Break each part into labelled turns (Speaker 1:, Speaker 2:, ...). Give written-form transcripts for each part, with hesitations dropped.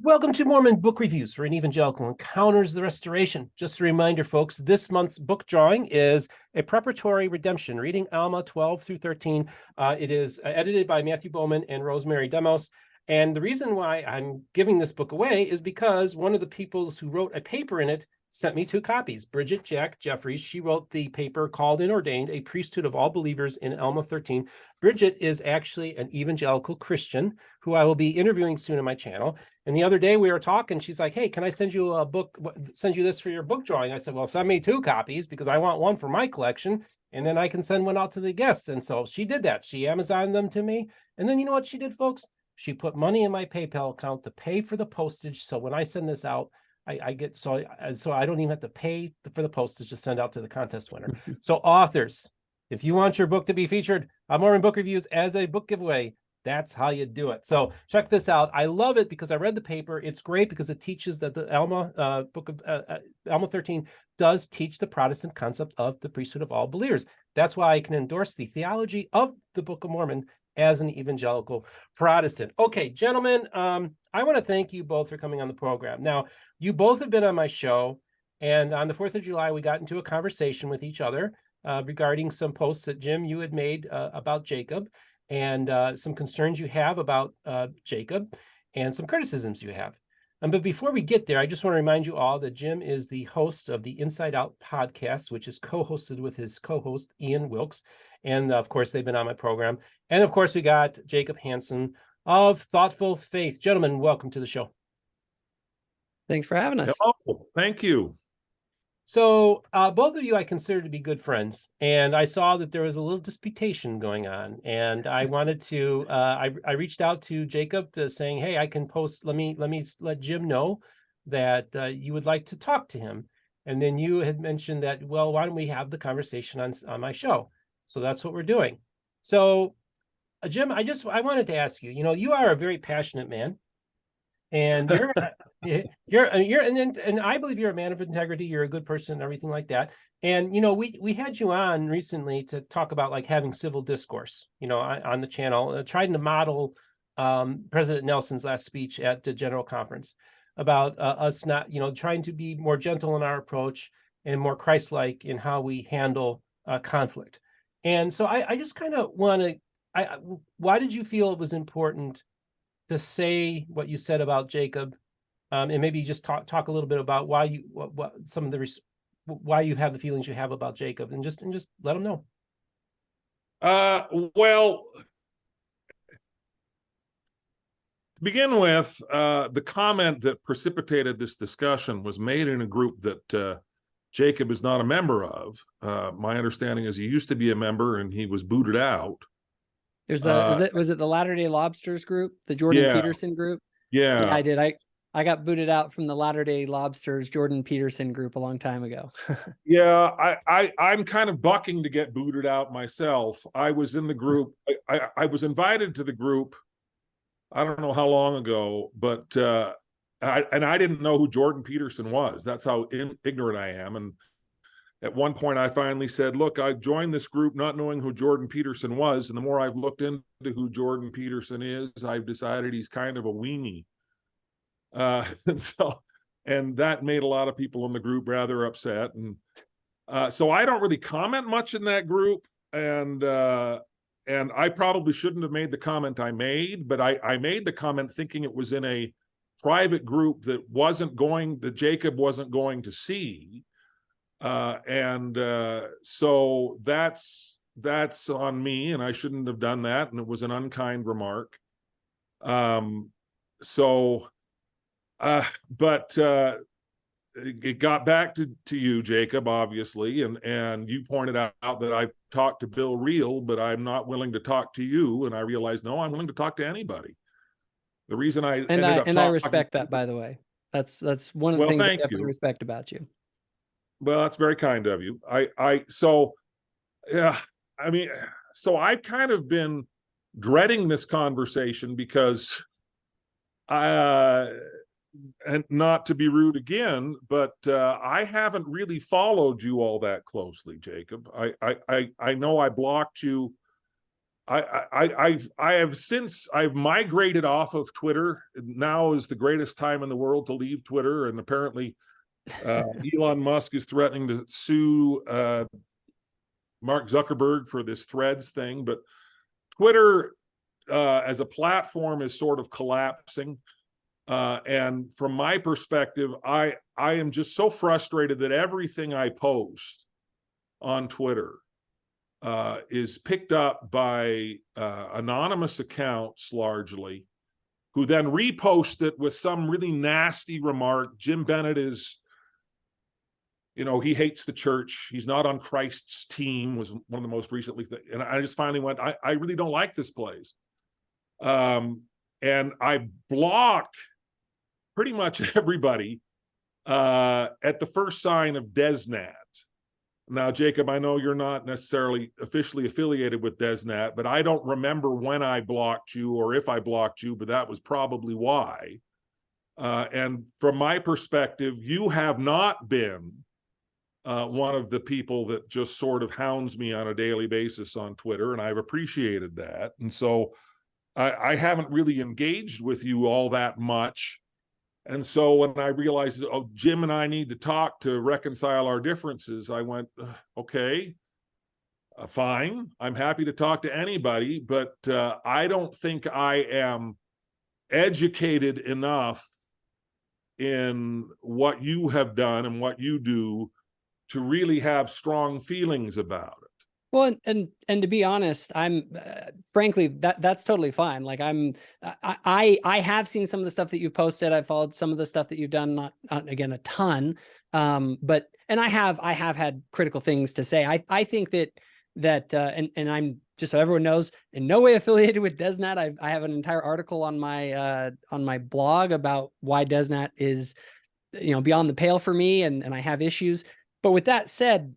Speaker 1: Welcome to Mormon Book Reviews, for an evangelical encounters the restoration. Just a reminder, folks, this month's book drawing is a preparatory redemption, reading Alma 12 through 13. It is edited by Matthew Bowman and Rosemary Demos. And the reason why I'm giving this book away is because one of the people who wrote a paper in it sent me 2 copies. Bridget Jack Jeffries, she wrote the paper called and Ordained, A Priesthood of All Believers in Alma 13. Bridget is actually an evangelical Christian who I will be interviewing soon on my channel. And the other day we were talking, she's like, hey, can I send you a book, send you this for your book drawing? I said, well, send me 2 copies because I want one for my collection and then I can send one out to the guests. And so she did that. She Amazoned them to me. And then you know what she did, folks? She put money in my PayPal account to pay for the postage. So when I send this out, I get, so I don't even have to pay for the postage to send out to the contest winner. So authors, if you want your book to be featured on Mormon Book Reviews as a book giveaway, that's how you do it. So check this out. I love it because I read the paper. It's great because it teaches that the Alma book of Alma 13 does teach the Protestant concept of the priesthood of all believers. That's why I can endorse the theology of the Book of Mormon as an evangelical Protestant. Okay, gentlemen, I want to thank you both for coming on the program. Now, you both have been on my show, and on the 4th of July, we got into a conversation with each other regarding some posts that, Jim, you had made about Jacob, and some concerns you have about Jacob, and some criticisms you have. But before we get there, I just want to remind you all that Jim is the host of the Inside Out podcast, which is co-hosted with his co-host, Ian Wilkes. And of course, they've been on my program. And of course, we got Jacob Hansen of Thoughtful Faith. Gentlemen, welcome to the show.
Speaker 2: Thanks for having us.
Speaker 3: Hello. Thank you.
Speaker 1: So both of you I consider to be good friends, and I saw that there was a little disputation going on, and I wanted to I reached out to Jacob saying, hey, I can post, let me let Jim know that you would like to talk to him. And then you had mentioned that, well, why don't we have the conversation on my show? So that's what we're doing. So Jim, I wanted to ask you, you are a very passionate man. And and I believe you're a man of integrity. You're a good person and everything like that. And, we had you on recently to talk about like having civil discourse, on the channel, trying to model President Nelson's last speech at the General Conference about us not, trying to be more gentle in our approach and more Christ-like in how we handle conflict. And so I just kind of want to, why did you feel it was important to say what you said about Jacob, and maybe just talk a little bit about why you why you have the feelings you have about Jacob, and just let them know.
Speaker 3: Well, to begin with, the comment that precipitated this discussion was made in a group that Jacob is not a member of. My understanding is he used to be a member and he was booted out.
Speaker 2: Was it the Latter-day Lobsters group, the Jordan Peterson group?
Speaker 3: Yeah,
Speaker 2: I did. I got booted out from the Latter-day Lobsters Jordan Peterson group a long time ago.
Speaker 3: Yeah, I'm kind of bucking to get booted out myself. I was in the group. I was invited to the group, I don't know how long ago, but I didn't know who Jordan Peterson was. That's how ignorant I am. And at one point, I finally said, look, I joined this group not knowing who Jordan Peterson was. And the more I've looked into who Jordan Peterson is, I've decided he's kind of a weenie. And that made a lot of people in the group rather upset. And so I don't really comment much in that group. And I probably shouldn't have made the comment I made, but I made the comment thinking it was in a private group that Jacob wasn't going to see. So that's on me, and I shouldn't have done that, and it was an unkind remark. But it got back to you, Jacob, obviously, and you pointed out that I've talked to Bill Reel, but I'm not willing to talk to you, and I realized, no, I'm willing to talk to anybody. The reason I
Speaker 2: respect that, by the way. That's one of the things I definitely respect about you.
Speaker 3: Well, that's very kind of you. So I've kind of been dreading this conversation because and not to be rude again, but I haven't really followed you all that closely, Jacob. I know I blocked you I've migrated off of Twitter. Now is the greatest time in the world to leave Twitter, and apparently Elon Musk is threatening to sue Mark Zuckerberg for this Threads thing. But Twitter as a platform is sort of collapsing. And from my perspective, I am just so frustrated that everything I post on Twitter is picked up by anonymous accounts largely, who then repost it with some really nasty remark. Jim Bennett is, he hates the church. He's not on Christ's team, was one of the most recently. And I just finally went, I really don't like this place. And I block pretty much everybody at the first sign of DesNat. Now, Jacob, I know you're not necessarily officially affiliated with DesNat, but I don't remember when I blocked you or if I blocked you, but that was probably why. And from my perspective, you have not been one of the people that just sort of hounds me on a daily basis on Twitter, and I've appreciated that. And so I haven't really engaged with you all that much. And so when I realized, oh, Jim and I need to talk to reconcile our differences, I went, okay, fine. I'm happy to talk to anybody, but I don't think I am educated enough in what you have done and what you do to really have strong feelings about it.
Speaker 2: Well, and to be honest, I'm frankly that's totally fine. Like I have seen some of the stuff that you've posted. I've followed some of the stuff that you've done, not again a ton, but I have had critical things to say. I think that and I'm just so everyone knows, in no way affiliated with DesNat. I have an entire article on my blog about why DesNat is beyond the pale for me, and I have issues. But with that said,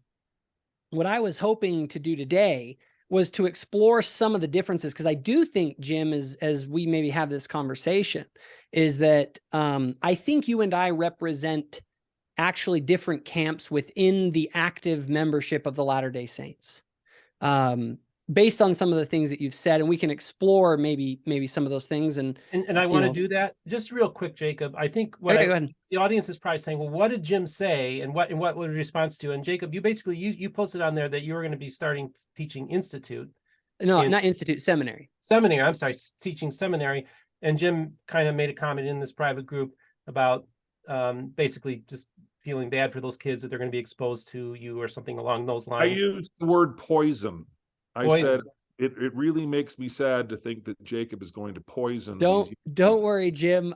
Speaker 2: what I was hoping to do today was to explore some of the differences, because I do think, Jim, as we maybe have this conversation, is that I think you and I represent actually different camps within the active membership of the Latter-day Saints, based on some of the things that you've said, and we can explore maybe some of those things. And
Speaker 1: I want to do that just real quick, Jacob. I think what the audience is probably saying, well, what did Jim say, and what was the response to? And Jacob, you basically you posted on there that you were going to be starting teaching institute.
Speaker 2: No, not institute, seminary.
Speaker 1: Seminary. I'm sorry, teaching seminary. And Jim kind of made a comment in this private group about basically just feeling bad for those kids that they're going to be exposed to you or something along those lines.
Speaker 3: I used the word poison. I said it really makes me sad to think that Jacob is going to poison.
Speaker 2: Don't worry, Jim.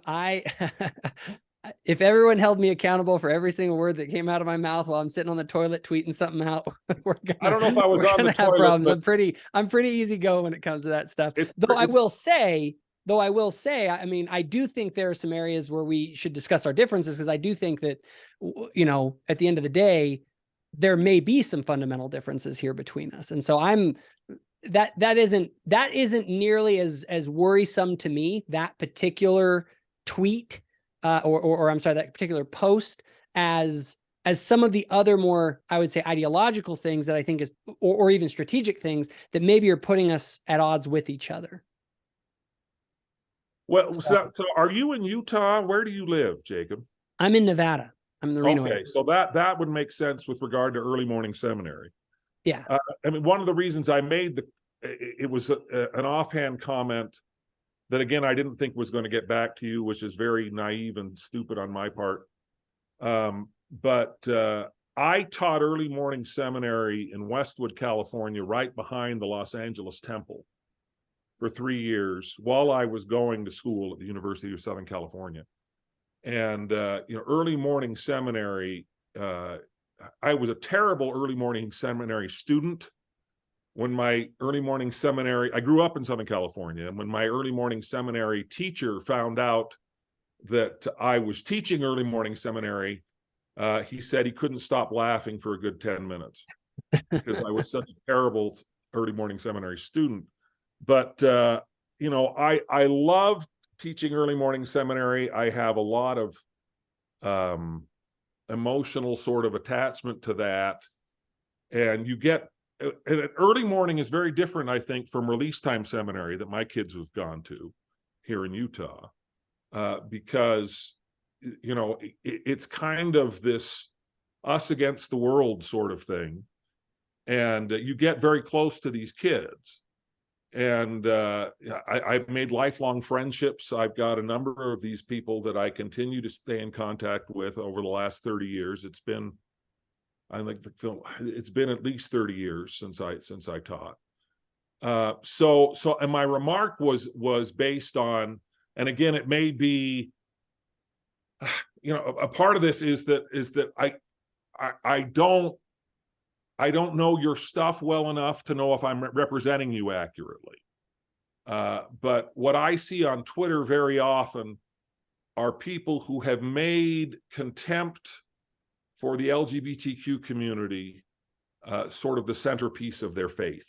Speaker 2: If everyone held me accountable for every single word that came out of my mouth while I'm sitting on the toilet tweeting something out,
Speaker 3: I don't know if I was on the
Speaker 2: have
Speaker 3: toilet,
Speaker 2: problems. I'm pretty easy going when it comes to that stuff. I will say, I mean, I do think there are some areas where we should discuss our differences, because I do think that, at the end of the day, there may be some fundamental differences here between us. And so that isn't nearly as worrisome to me, that particular tweet, or I'm sorry, that particular post, as some of the other more, I would say, ideological things that I think is, or even strategic things that maybe are putting us at odds with each other.
Speaker 3: Well, so are you in Utah? Where do you live, Jacob?
Speaker 2: I'm in Nevada. I'm in the Reno area.
Speaker 3: So that would make sense with regard to early morning seminary.
Speaker 2: Yeah.
Speaker 3: I mean, one of the reasons I made it was an offhand comment that, again, I didn't think was going to get back to you, which is very naive and stupid on my part. But I taught early morning seminary in Westwood, California, right behind the Los Angeles Temple, for 3 years while I was going to school at the University of Southern California. And, early morning seminary, I was a terrible early morning seminary student. When my early morning seminary, I grew up in Southern California, and when my early morning seminary teacher found out that I was teaching early morning seminary, he said he couldn't stop laughing for a good 10 minutes because I was such a terrible early morning seminary student. But, I love teaching early morning seminary. I have a lot of emotional sort of attachment to that. And you get early morning is very different, I think, from release time seminary that my kids have gone to here in Utah, because, you know, it's kind of this us against the world sort of thing. And you get very close to these kids. And I've made lifelong friendships. I've got a number of these people that I continue to stay in contact with over the last 30 years. It's been, I think it's been at least 30 years since I taught. So and my remark was based on, and again, it may be, you know, a part of this is that I don't know your stuff well enough to know if I'm representing you accurately. But what I see on Twitter very often are people who have made contempt for the LGBTQ community sort of the centerpiece of their faith.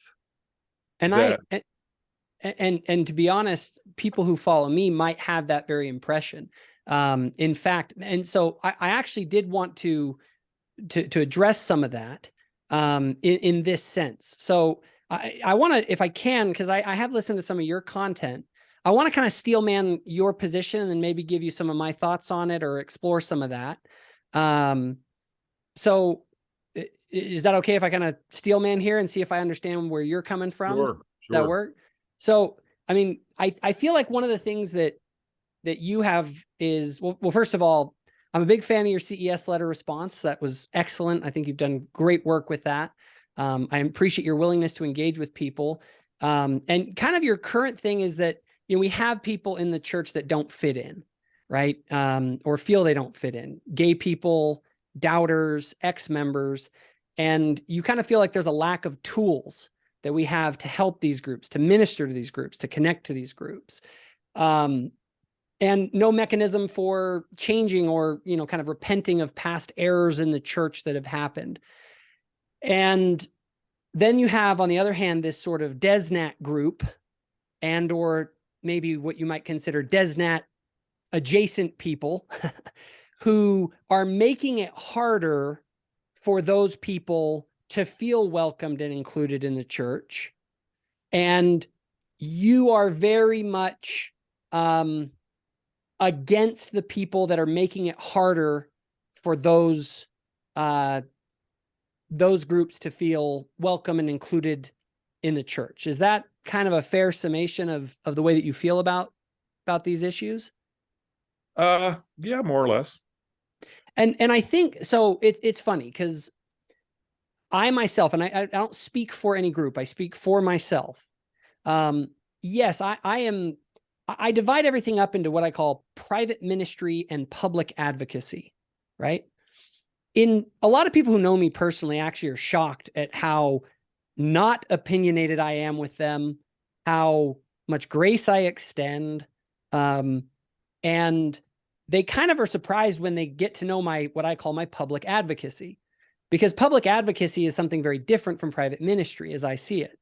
Speaker 2: And and to be honest, people who follow me might have that very impression. In fact, and so I actually did want to address some of that in this sense. So I want to, if I can, because I have listened to some of your content, I want to kind of steelman your position and then maybe give you some of my thoughts on it or explore some of that. So is that okay if I kind of steelman here and see if I understand where you're coming from?
Speaker 3: Sure.
Speaker 2: Does that work? So, I mean, I feel like one of the things that you have is, well, first of all, I'm a big fan of your CES letter response. That was excellent. I think you've done great work with that. I appreciate your willingness to engage with people. And kind of your current thing is that, you know, we have people in the church that don't fit in, right? Or feel they don't fit in. Gay people, doubters, ex-members. And you kind of feel like there's a lack of tools that we have to help these groups, to minister to these groups, to connect to these groups. And no mechanism for changing or, you know, kind of repenting of past errors in the church that have happened. And then you have, on the other hand, this sort of DesNat group and or maybe what you might consider DesNat adjacent people who are making it harder for those people to feel welcomed and included in the church. And you are very much against the people that are making it harder for those groups to feel welcome and included in the church. Is that kind of a fair summation of the way that you feel about these issues?
Speaker 3: Yeah, more or less.
Speaker 2: And I think so. It's funny because I myself, and I don't speak for any group, I speak for myself. Yes, I divide everything up into what I call private ministry and public advocacy, right? In a lot of people who know me personally actually are shocked at how not opinionated I am with them, how much grace I extend. And they kind of are surprised when they get to know what I call my public advocacy, because public advocacy is something very different from private ministry as I see it.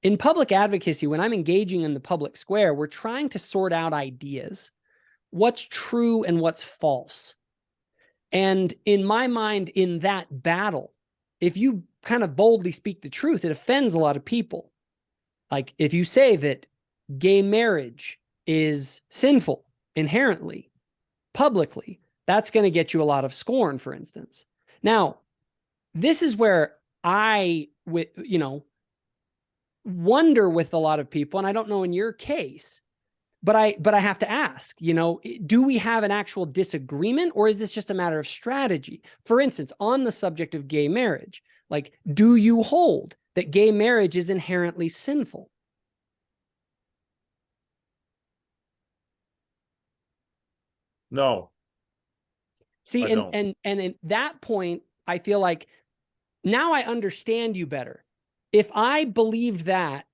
Speaker 2: In public advocacy, when I'm engaging in the public square, we're trying to sort out ideas, what's true and what's false. And in my mind, in that battle, if you kind of boldly speak the truth, it offends a lot of people. Like if you say that gay marriage is sinful inherently, publicly, that's going to get you a lot of scorn, for instance. Now, this is where I, wonder with a lot of people, and I don't know in your case, but I have to ask, do we have an actual disagreement, or is this just a matter of strategy? For instance, on the subject of gay marriage, like, do you hold that gay marriage is inherently sinful?
Speaker 3: No.
Speaker 2: See, and at that point, I feel like now I understand you better. If I believed that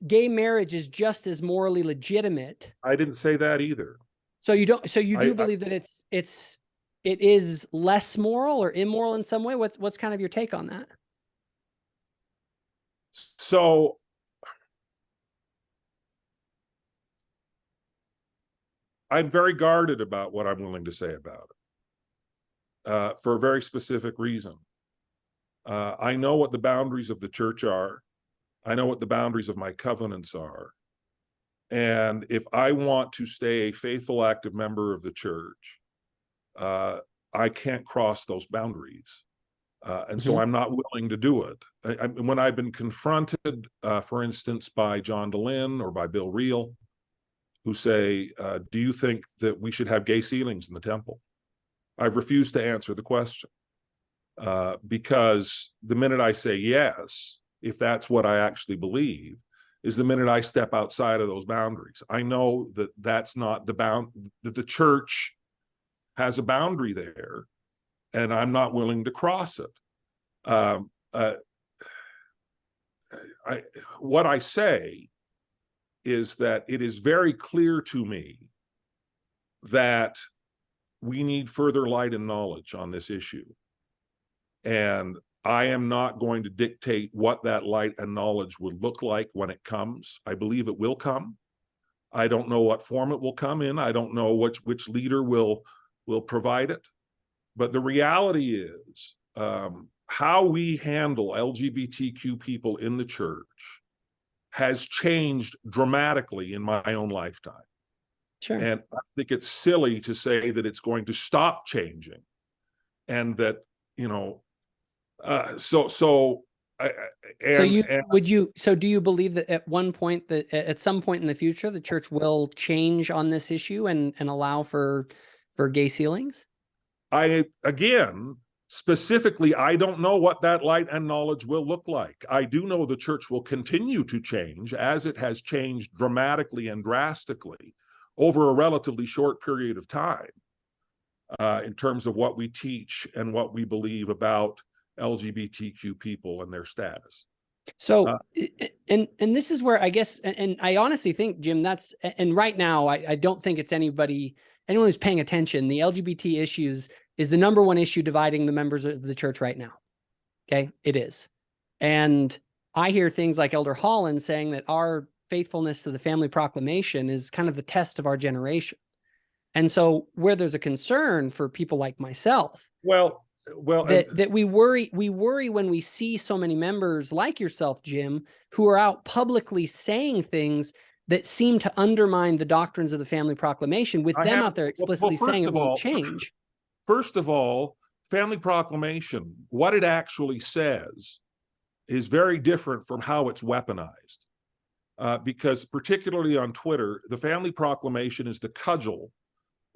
Speaker 2: gay marriage is just as morally legitimate.
Speaker 3: I didn't say that either.
Speaker 2: So you don't, so you do believe that it is less moral or immoral in some way? What's kind of your take on that?
Speaker 3: So I'm very guarded about what I'm willing to say about it, for a very specific reason. I know what the boundaries of the church are. I know what the boundaries of my covenants are. And if I want to stay a faithful, active member of the church, I can't cross those boundaries. And so I'm not willing to do it. When I've been confronted, for instance, by John DeLynn or by Bill Reel, who say, do you think that we should have gay ceilings in the temple? I've refused to answer the question, because the minute I say yes, if that's what I actually believe, is the minute I step outside of those boundaries. I know that that's not that the church has a boundary there, and I'm not willing to cross it. What I say is that it is very clear to me that we need further light and knowledge on this issue. And I am not going to dictate what that light and knowledge would look like when it comes. I believe it will come. I don't know what form it will come in. I don't know which leader will provide it. But the reality is, how we handle LGBTQ people in the church has changed dramatically in my own lifetime.
Speaker 2: Sure.
Speaker 3: And I think it's silly to say that it's going to stop changing, and that, so
Speaker 2: do you believe that at some point in the future, the church will change on this issue and allow for gay ceilings?
Speaker 3: Specifically, I don't know what that light and knowledge will look like. I do know the church will continue to change, as it has changed dramatically and drastically over a relatively short period of time, in terms of what we teach and what we believe about LGBTQ people and their status.
Speaker 2: So, and this is where I guess, and I honestly think, Jim, and right now, I don't think it's anyone who's paying attention. The LGBT issues is the number one issue dividing the members of the church right now. Okay, it is. And I hear things like Elder Holland saying that our faithfulness to the family proclamation is kind of the test of our generation. And so where there's a concern for people like myself, that we worry when we see so many members like yourself, Jim, who are out publicly saying things that seem to undermine the doctrines of the family proclamation, with them out there explicitly saying it won't change.
Speaker 3: First of all, family proclamation, what it actually says is very different from how it's weaponized. Because particularly on Twitter, the family proclamation is the cudgel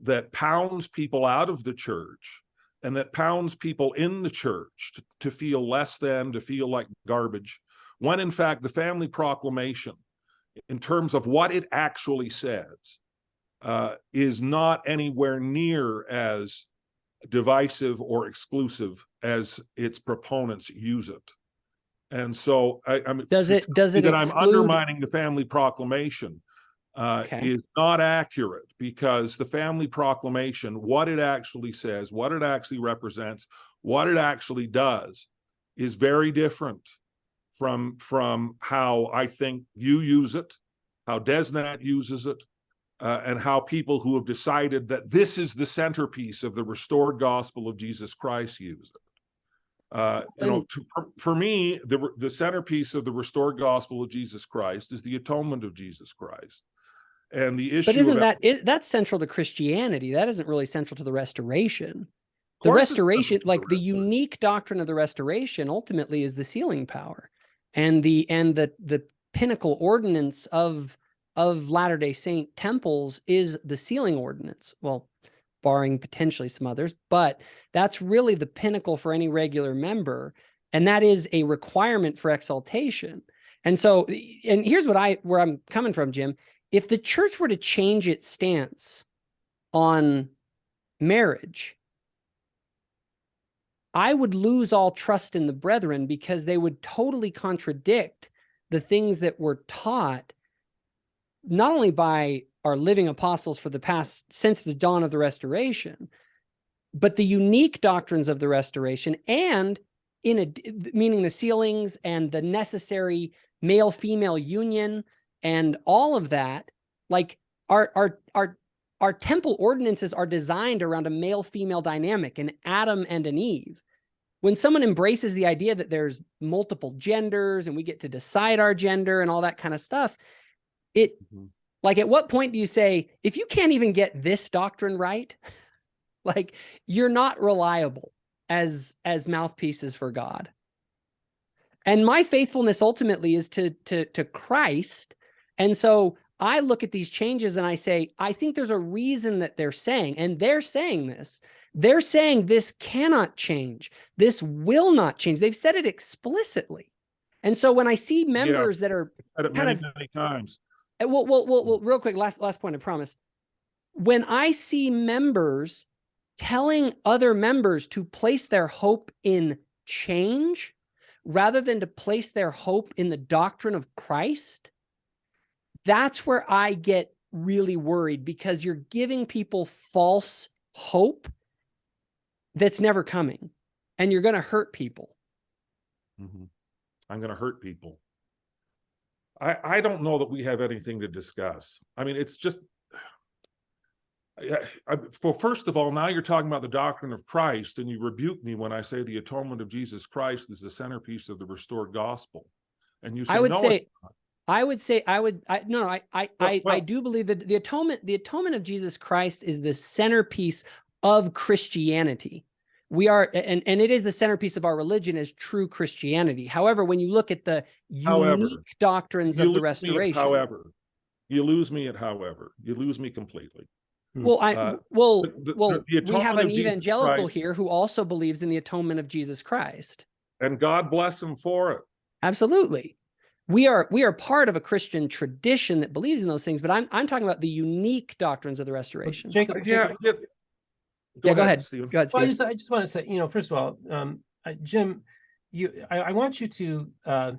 Speaker 3: that pounds people out of the church, and that pounds people in the church to feel less than, to feel like garbage, when in fact the family proclamation, in terms of what it actually says, is not anywhere near as divisive or exclusive as its proponents use it. And so
Speaker 2: does it
Speaker 3: that
Speaker 2: exclude...
Speaker 3: I'm undermining the family proclamation is not accurate, because the family proclamation, what it actually says, what it actually represents, what it actually does, is very different from how I think you use it, how Desnat uses it, and how people who have decided that this is the centerpiece of the restored gospel of Jesus Christ use it. For me, the centerpiece of the restored gospel of Jesus Christ is the atonement of Jesus Christ. And the issue,
Speaker 2: but that's central to Christianity? That isn't really central to the restoration. The restoration, like the unique doctrine of the restoration, ultimately is the sealing power, and the pinnacle ordinance of Latter-day Saint temples is the sealing ordinance. Well, barring potentially some others, but that's really the pinnacle for any regular member, and that is a requirement for exaltation. And so, and here's where I'm coming from, Jim. If the church were to change its stance on marriage, I would lose all trust in the brethren, because they would totally contradict the things that were taught, not only by our living apostles for the past, since the dawn of the restoration, but the unique doctrines of the restoration, and meaning the sealings and the necessary male-female union and all of that. Like our temple ordinances are designed around a male-female dynamic, an Adam and an Eve. when someone embraces the idea that there's multiple genders and we get to decide our gender and all that kind of stuff, like, at what point do you say, if you can't even get this doctrine right, like, you're not reliable as mouthpieces for God? And my faithfulness ultimately is to Christ. And so I look at these changes and I say, I think there's a reason that they're saying, and they're saying this. They're saying this cannot change. This will not change. They've said it explicitly. And so when I see members that are
Speaker 3: many times.
Speaker 2: Well, real quick, last point, I promise. When I see members telling other members to place their hope in change rather than to place their hope in the doctrine of Christ, that's where I get really worried, because you're giving people false hope that's never coming, and you're going to hurt people.
Speaker 3: I'm going to hurt people. I don't know that we have anything to discuss. I mean, it's just, first of all, now you're talking about the doctrine of Christ, and you rebuke me when I say the atonement of Jesus Christ is the centerpiece of the restored gospel. And you say, I
Speaker 2: do believe that the atonement of Jesus Christ is the centerpiece of Christianity. We are, and it is the centerpiece of our religion as true Christianity. However, when you look at the unique doctrines of the restoration,
Speaker 3: you lose me at however. You lose me completely.
Speaker 2: Well, we have an evangelical here who also believes in the atonement of Jesus Christ, and
Speaker 3: God bless him for it.
Speaker 2: Absolutely. We are part of a Christian tradition that believes in those things, but I'm talking about the unique doctrines of the restoration.
Speaker 1: Jacob,
Speaker 2: Go ahead, Steve.
Speaker 1: Well, I just want to say, first of all, Jim, I want you to,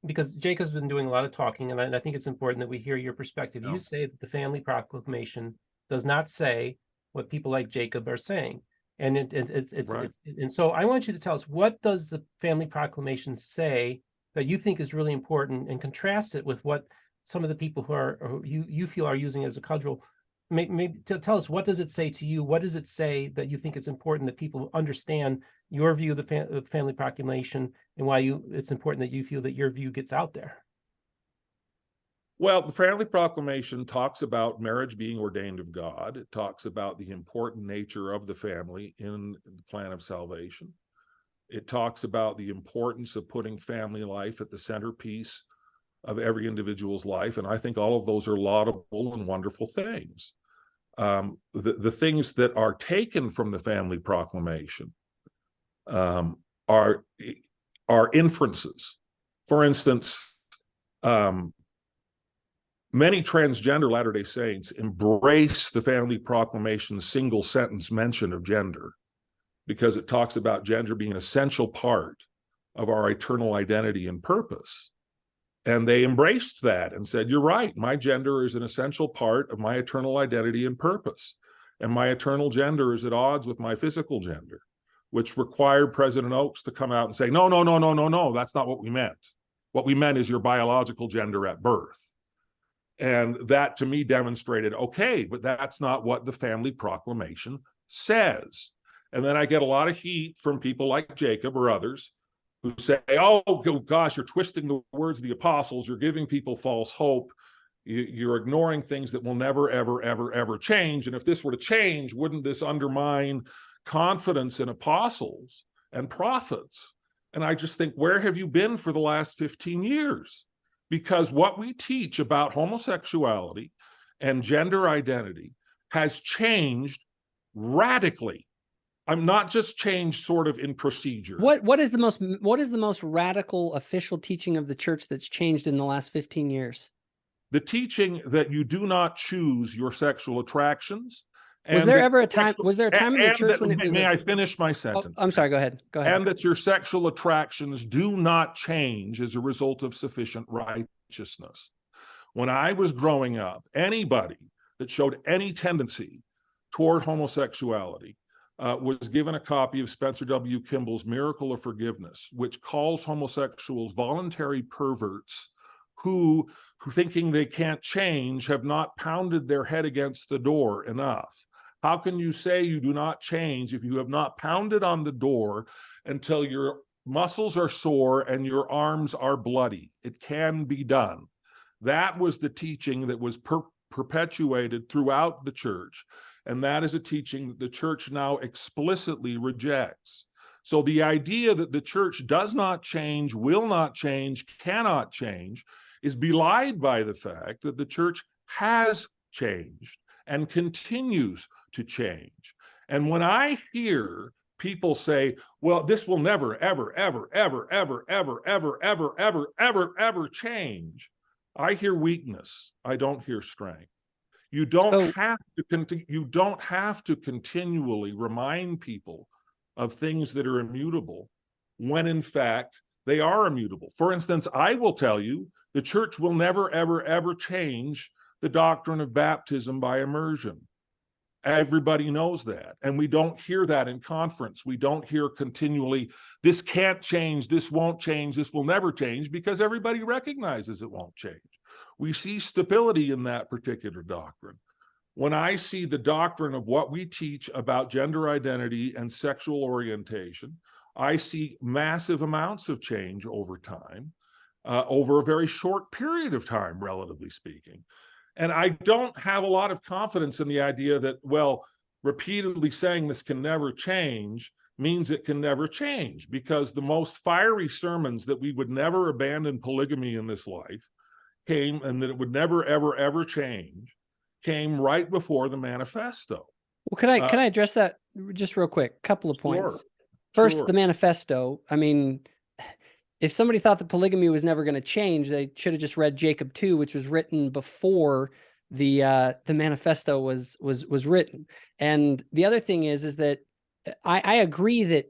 Speaker 1: because Jacob's been doing a lot of talking, and I think it's important that we hear your perspective. You say that the family proclamation does not say what people like Jacob are saying, and and so I want you to tell us, what does the family proclamation say that you think is really important, and contrast it with what some of the people who you feel are using it as a cudgel. Maybe tell us, what does it say to you? What does it say that you think is important that people understand your view of the family proclamation, and why it's important that you feel that your view gets out there?
Speaker 3: Well, the family proclamation talks about marriage being ordained of God. It talks about the important nature of the family in the plan of salvation. It talks about the importance of putting family life at the centerpiece of every individual's life. And I think all of those are laudable and wonderful things. The things that are taken from the family proclamation are inferences. For instance, many transgender Latter-day Saints embrace the family proclamation's single sentence mention of gender, because it talks about gender being an essential part of our eternal identity and purpose. And they embraced that and said, you're right, my gender is an essential part of my eternal identity and purpose. And my eternal gender is at odds with my physical gender, which required President Oaks to come out and say, no, that's not what we meant. What we meant is your biological gender at birth. And that, to me, demonstrated, okay, but that's not what the family proclamation says. And then I get a lot of heat from people like Jacob or others who say, oh gosh, you're twisting the words of the apostles, you're giving people false hope, you're ignoring things that will never, ever change. And if this were to change, wouldn't this undermine confidence in apostles and prophets? And I just think, where have you been for the last 15 years? Because what we teach about homosexuality and gender identity has changed radically. I'm not just changed sort of in procedure.
Speaker 2: What is the most radical official teaching of the church that's changed in the last 15 years?
Speaker 3: The teaching that you do not choose your sexual attractions.
Speaker 2: Was there ever a time? Was there a time in the church when it was?
Speaker 3: May I finish my sentence?
Speaker 2: Oh, I'm sorry. Go ahead. Go ahead.
Speaker 3: And that your sexual attractions do not change as a result of sufficient righteousness. When I was growing up, anybody that showed any tendency toward homosexuality was given a copy of Spencer W. Kimball's Miracle of Forgiveness, which calls homosexuals voluntary perverts who thinking they can't change, have not pounded their head against the door enough. How can you say you do not change if you have not pounded on the door until your muscles are sore and your arms are bloody? It can be done. That was the teaching that was perpetuated throughout the church. And that is a teaching that the church now explicitly rejects. So the idea that the church does not change, will not change, cannot change is belied by the fact that the church has changed and continues to change. And when I hear people say, well, this will never, ever, ever, ever, ever, ever, ever, ever, ever, ever, ever change, I hear weakness. I don't hear strength. You don't have to continually remind people of things that are immutable when in fact they are immutable. For instance, I will tell you the church will never, ever, ever change the doctrine of baptism by immersion. Everybody knows that. And we don't hear that in conference. We don't hear continually, this can't change, this won't change, this will never change, because everybody recognizes it won't change. We see stability in that particular doctrine. When I see the doctrine of what we teach about gender identity and sexual orientation, I see massive amounts of change over time, over a very short period of time, relatively speaking. And I don't have a lot of confidence in the idea that, well, repeatedly saying this can never change means it can never change, because the most fiery sermons that we would never abandon polygamy in this life came, and that it would never, ever, ever change, came right before the manifesto.
Speaker 2: Well, can I address that just real quick? Couple of points.
Speaker 3: Sure.
Speaker 2: First,
Speaker 3: Sure.
Speaker 2: the manifesto. I mean, if somebody thought that polygamy was never going to change, they should have just read Jacob 2, which was written before the manifesto was written. And the other thing is that I agree that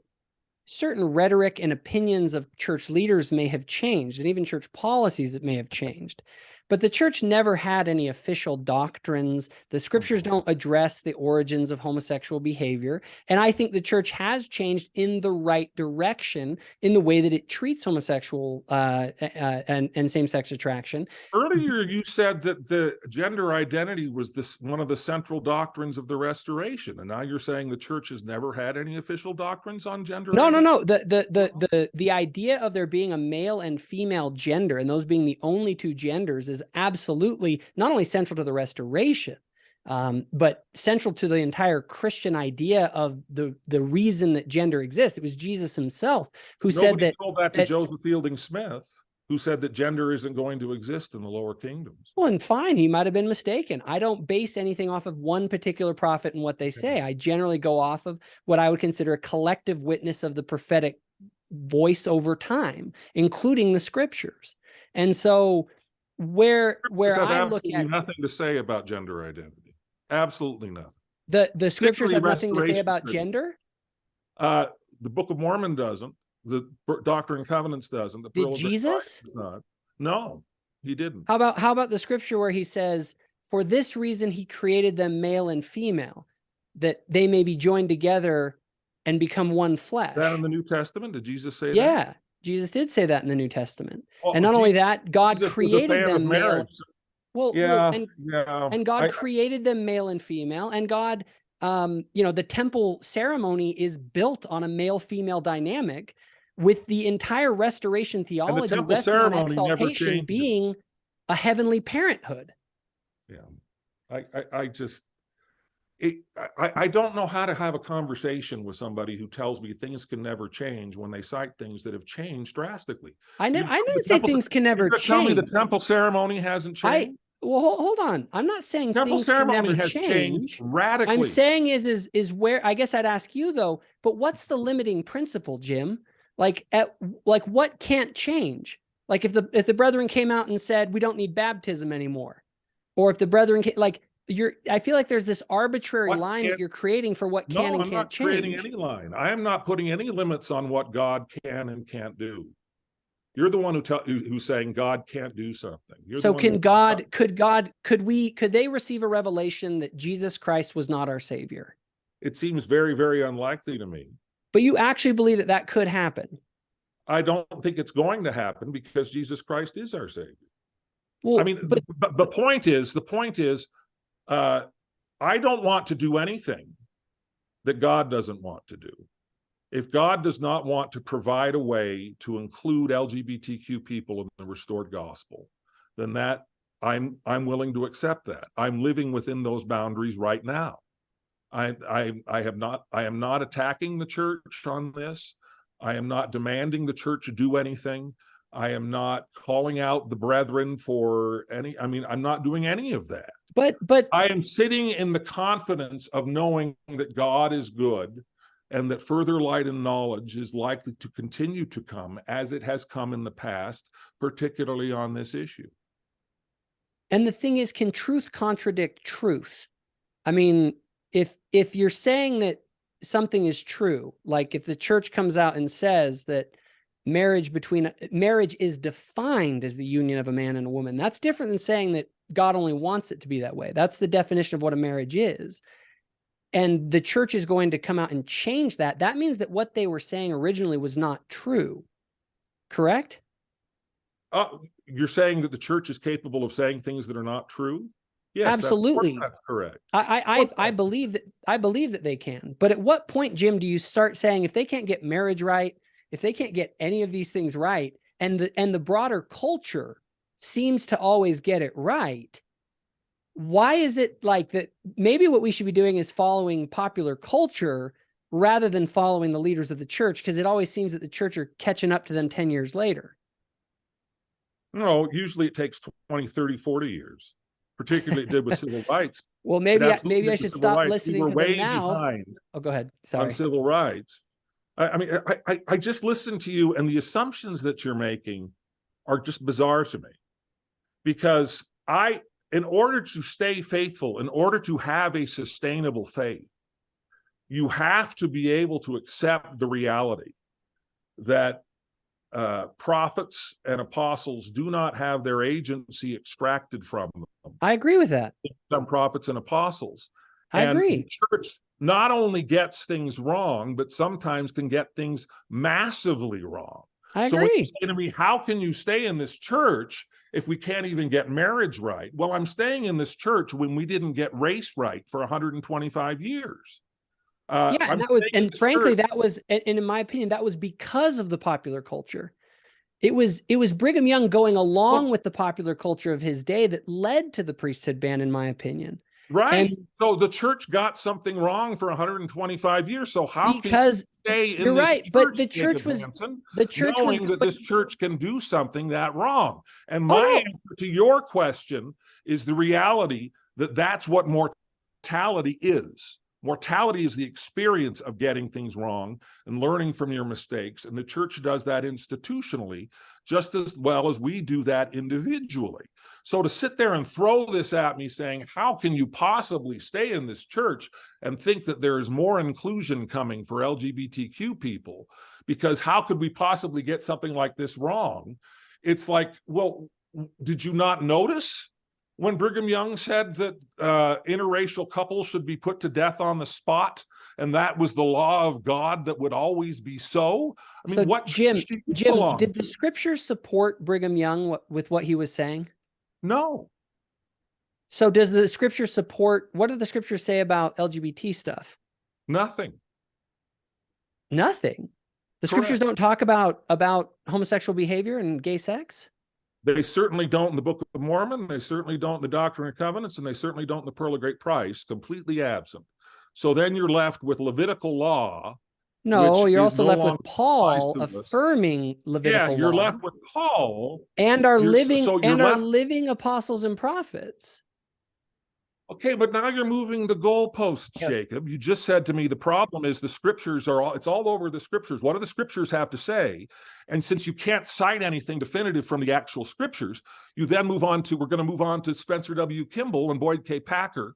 Speaker 2: certain rhetoric and opinions of church leaders may have changed, and even church policies that may have changed. But the church never had any official doctrines. The scriptures don't address the origins of homosexual behavior. And I think the church has changed in the right direction in the way that it treats homosexual and same-sex attraction.
Speaker 3: Earlier, you said that the gender identity was one of the central doctrines of the Restoration, and now you're saying the church has never had any official doctrines on gender identity?
Speaker 2: No. The idea of there being a male and female gender, and those being the only two genders, is absolutely not only central to the Restoration, but central to the entire Christian idea of the reason that gender exists. It was Jesus himself who said that.
Speaker 3: Told that to Joseph Fielding Smith, who said that gender isn't going to exist in the lower kingdoms.
Speaker 2: Well, and fine, he might have been mistaken. I don't base anything off of one particular prophet and what they say. I generally go off of what I would consider a collective witness of the prophetic voice over time, including the scriptures. And so where I look at
Speaker 3: nothing to say about gender identity, absolutely nothing.
Speaker 2: The scriptures have nothing to say about gender.
Speaker 3: The Book of Mormon doesn't. The Doctrine and Covenants doesn't.
Speaker 2: Did Jesus?
Speaker 3: No, he didn't.
Speaker 2: How about the scripture where he says, "For this reason he created them male and female, that they may be joined together and become one flesh."
Speaker 3: Is that in the New Testament? Did Jesus say that?
Speaker 2: Yeah, Jesus did say that in the New Testament.
Speaker 3: Well,
Speaker 2: and not only that, God
Speaker 3: Jesus
Speaker 2: created them male.
Speaker 3: And
Speaker 2: God created them male and female, and God, the temple ceremony is built on a male-female dynamic, with the entire Restoration theology resting on exaltation being a heavenly parenthood.
Speaker 3: Yeah, I don't know how to have a conversation with somebody who tells me things can never change when they cite things that have changed drastically.
Speaker 2: I didn't say things can never change.
Speaker 3: Tell me the temple ceremony hasn't changed.
Speaker 2: Well, hold on. I'm not saying
Speaker 3: temple
Speaker 2: things can never
Speaker 3: has
Speaker 2: change
Speaker 3: radically.
Speaker 2: I'm saying is where, I guess I'd ask you though, but what's the limiting principle, Jim? Like what can't change? Like if the brethren came out and said, we don't need baptism anymore, or if the brethren I feel like there's this arbitrary line that you're creating for what can and can't change.
Speaker 3: I'm not creating any line. I am not putting any limits on what God can and can't do. You're the one who's saying God can't do something.
Speaker 2: So could they receive a revelation that Jesus Christ was not our Savior?
Speaker 3: It seems very, very unlikely to me.
Speaker 2: But you actually believe that could happen?
Speaker 3: I don't think it's going to happen because Jesus Christ is our Savior.
Speaker 2: Well,
Speaker 3: I mean, but the point is, I don't want to do anything that God doesn't want to do. If God does not want to provide a way to include LGBTQ people in the restored gospel, then that I'm willing to accept that. I'm living within those boundaries right now. I am not attacking the church on this. I am not demanding the church do anything. I am not calling out the brethren for any, I'm not doing any of that.
Speaker 2: But
Speaker 3: I am sitting in the confidence of knowing that God is good and that further light and knowledge is likely to continue to come as it has come in the past, particularly on this issue.
Speaker 2: And the thing is, can truth contradict truth? I mean, if you're saying that something is true, like if the church comes out and says that marriage is defined as the union of a man and a woman, that's different than saying that God only wants it to be that way. That's the definition of what a marriage is. And the church is going to come out and change that. That means that what they were saying originally was not true. Correct?
Speaker 3: You're saying that the church is capable of saying things that are not true? Yes,
Speaker 2: absolutely.
Speaker 3: That's correct.
Speaker 2: I believe that they can. But at what point, Jim, do you start saying if they can't get marriage right, if they can't get any of these things right, and the broader culture seems to always get it right, why is it like that? Maybe what we should be doing is following popular culture rather than following the leaders of the church, because it always seems that the church are catching up to them 10 years later.
Speaker 3: No, usually it takes 20, 30, 40 years. Particularly it did with civil rights.
Speaker 2: Well, maybe I should stop listening to them now. Oh, go ahead. Sorry.
Speaker 3: On civil rights. I just listened to you, and the assumptions that you're making are just bizarre to me. Because in order to stay faithful, in order to have a sustainable faith, you have to be able to accept the reality that prophets and apostles do not have their agency extracted from them.
Speaker 2: I agree with that.
Speaker 3: Some prophets and apostles.
Speaker 2: I agree.
Speaker 3: The church not only gets things wrong, but sometimes can get things massively wrong.
Speaker 2: I agree.
Speaker 3: So when you say to me, how can you stay in this church if we can't even get marriage right? Well, I'm staying in this church when we didn't get race right for 125 years.
Speaker 2: And frankly, that was, and in my opinion, that was because of the popular culture. It was Brigham Young going along with the popular culture of his day that led to the priesthood ban, in my opinion.
Speaker 3: Right. And so the church got something wrong for 125 years. So how can you stay in
Speaker 2: you're
Speaker 3: this
Speaker 2: right,
Speaker 3: church,
Speaker 2: but the church was
Speaker 3: Hanson,
Speaker 2: the church
Speaker 3: knowing
Speaker 2: was
Speaker 3: that this church can do something that wrong? And my answer to your question is the reality that that's what mortality is. Mortality is the experience of getting things wrong and learning from your mistakes. And the church does that institutionally just as well as we do that individually. So to sit there and throw this at me saying, how can you possibly stay in this church and think that there is more inclusion coming for LGBTQ people? Because how could we possibly get something like this wrong? It's like, well, did you not notice when Brigham Young said that interracial couples should be put to death on the spot, and that was the law of God that would always be so? I mean, what
Speaker 2: Jim, did the scriptures support Brigham Young with what he was saying?
Speaker 3: No.
Speaker 2: So does the scripture support, what do the scriptures say about LGBT stuff?
Speaker 3: Nothing.
Speaker 2: Nothing? The scriptures don't talk about homosexual behavior and gay sex?
Speaker 3: They certainly don't in the Book of Mormon. They certainly don't in the Doctrine and Covenants, and they certainly don't in the Pearl of Great Price, completely absent. So then you're left with Levitical law.
Speaker 2: No, you're also left with Paul affirming Levitical law.
Speaker 3: Yeah, you're left with Paul.
Speaker 2: And our living apostles and prophets.
Speaker 3: Okay, but now you're moving the goalposts, Jacob. You just said to me the problem is the scriptures it's all over the scriptures. What do the scriptures have to say? And since you can't cite anything definitive from the actual scriptures, you then we're going to move on to Spencer W. Kimball and Boyd K. Packer,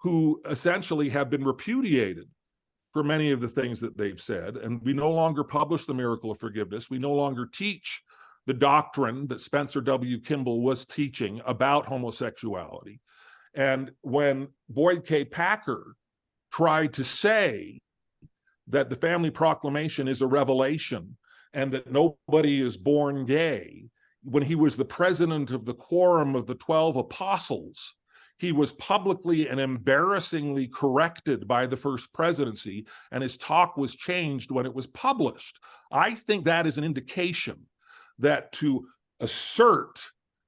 Speaker 3: who essentially have been repudiated for many of the things that they've said. And we no longer publish the miracle of forgiveness. We no longer teach the doctrine that Spencer W. Kimball was teaching about homosexuality. And when Boyd K. Packer tried to say that the family proclamation is a revelation and that nobody is born gay, when he was the president of the Quorum of the 12 Apostles, he was publicly and embarrassingly corrected by the first presidency, and his talk was changed when it was published. I think that is an indication that to assert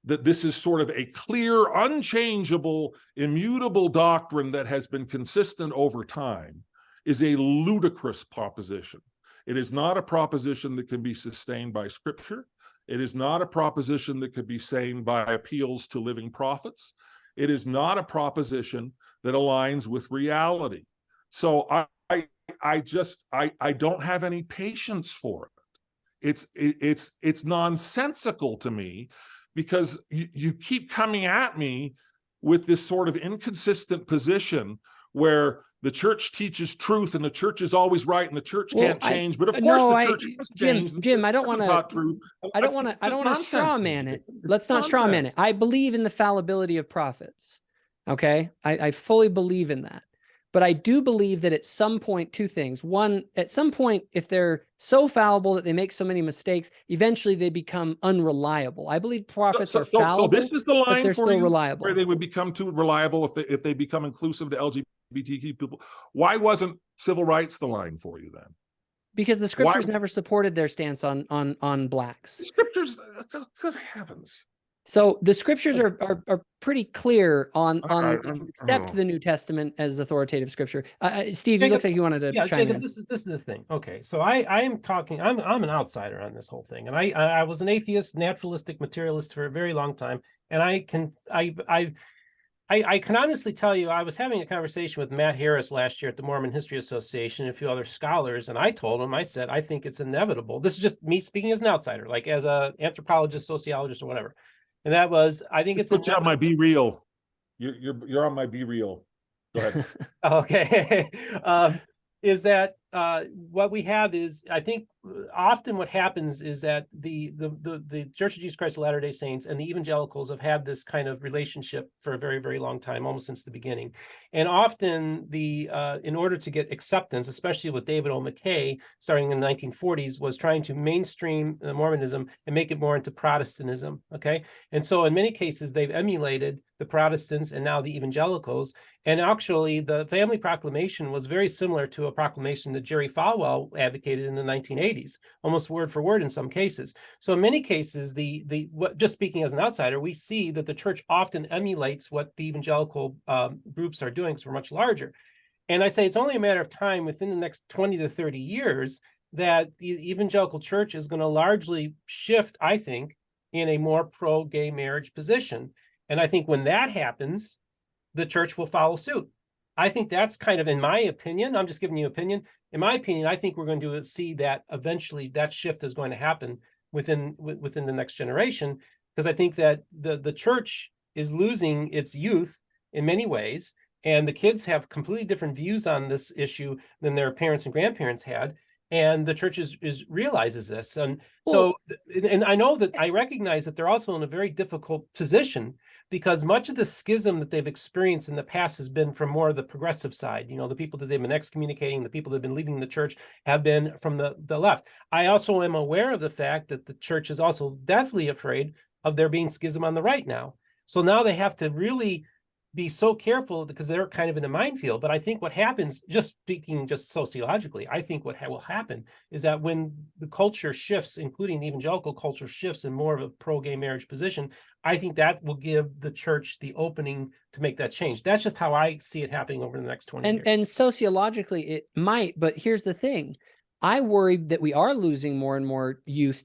Speaker 3: that this is sort of a clear, unchangeable, immutable doctrine that has been consistent over time is a ludicrous proposition. It is not a proposition that can be sustained by Scripture. It is not a proposition that could be sustained by appeals to living prophets. It is not a proposition that aligns with reality. So I don't have any patience for it. It's nonsensical to me, because you keep coming at me with this sort of inconsistent position where the church teaches truth and the church is always right and the church can't change. But of course the church has changed.
Speaker 2: Jim, I don't want to straw man it. Let's not straw man it. I believe in the fallibility of prophets. Okay. I fully believe in that. But I do believe that at some point, two things. One, at some point, if they're so fallible that they make so many mistakes, eventually they become unreliable. I believe prophets are fallible,
Speaker 3: so this is the line
Speaker 2: but they're
Speaker 3: for
Speaker 2: still
Speaker 3: you
Speaker 2: reliable.
Speaker 3: where they would become too reliable if they become inclusive to LGBTQ people. Why wasn't civil rights the line for you then?
Speaker 2: Because the scriptures never supported their stance on blacks.
Speaker 3: The scriptures, good heavens.
Speaker 2: So the scriptures are pretty clear on accept the New Testament as authoritative scripture. Steve, it looks like you wanted to chime
Speaker 1: Jacob,
Speaker 2: in.
Speaker 1: this is the thing. Okay, so I'm an outsider on this whole thing, and I was an atheist, naturalistic, materialist for a very long time, and I can honestly tell you, I was having a conversation with Matt Harris last year at the Mormon History Association and a few other scholars, and I told him, I said, I think it's inevitable. This is just me speaking as an outsider, like as an anthropologist, sociologist, or whatever. And that was, I think it's
Speaker 3: put you on my Be Real. You're on my Be Real. Go ahead.
Speaker 1: Okay. Is that what we have is, I think often what happens is that the Church of Jesus Christ of Latter-day Saints and the evangelicals have had this kind of relationship for a very, very long time, almost since the beginning. And often in order to get acceptance, especially with David O. McKay, starting in the 1940s, was trying to mainstream Mormonism and make it more into Protestantism, okay? And so in many cases, they've emulated the Protestants and now the evangelicals. And actually, the family proclamation was very similar to a proclamation that Jerry Falwell advocated in the 1980s, almost word for word in some cases. So in many cases, just speaking as an outsider, we see that the church often emulates what the evangelical groups are doing, because we're much larger. And I say it's only a matter of time within the next 20 to 30 years that the evangelical church is going to largely shift, I think, in a more pro-gay marriage position. And I think when that happens, the church will follow suit. I think that's kind of, in my opinion, I'm just giving you opinion. In my opinion, I think we're going to see that eventually that shift is going to happen within the next generation, because I think that the church is losing its youth in many ways, and the kids have completely different views on this issue than their parents and grandparents had. And the church realizes this. And so, and I know that I recognize that they're also in a very difficult position, because much of the schism that they've experienced in the past has been from more of the progressive side. You know, the people that they've been excommunicating, the people that have been leaving the church have been from the left. I also am aware of the fact that the church is also deathly afraid of there being schism on the right now. So now they have to really be so careful, because they're kind of in a minefield. But I think what happens, just speaking just sociologically, I think what will happen is that when the culture shifts, including the evangelical culture shifts in more of a pro-gay marriage position, I think that will give the church the opening to make that change. That's just how I see it happening over the next 20 years.
Speaker 2: And sociologically it might, but here's the thing. I worry that we are losing more and more youth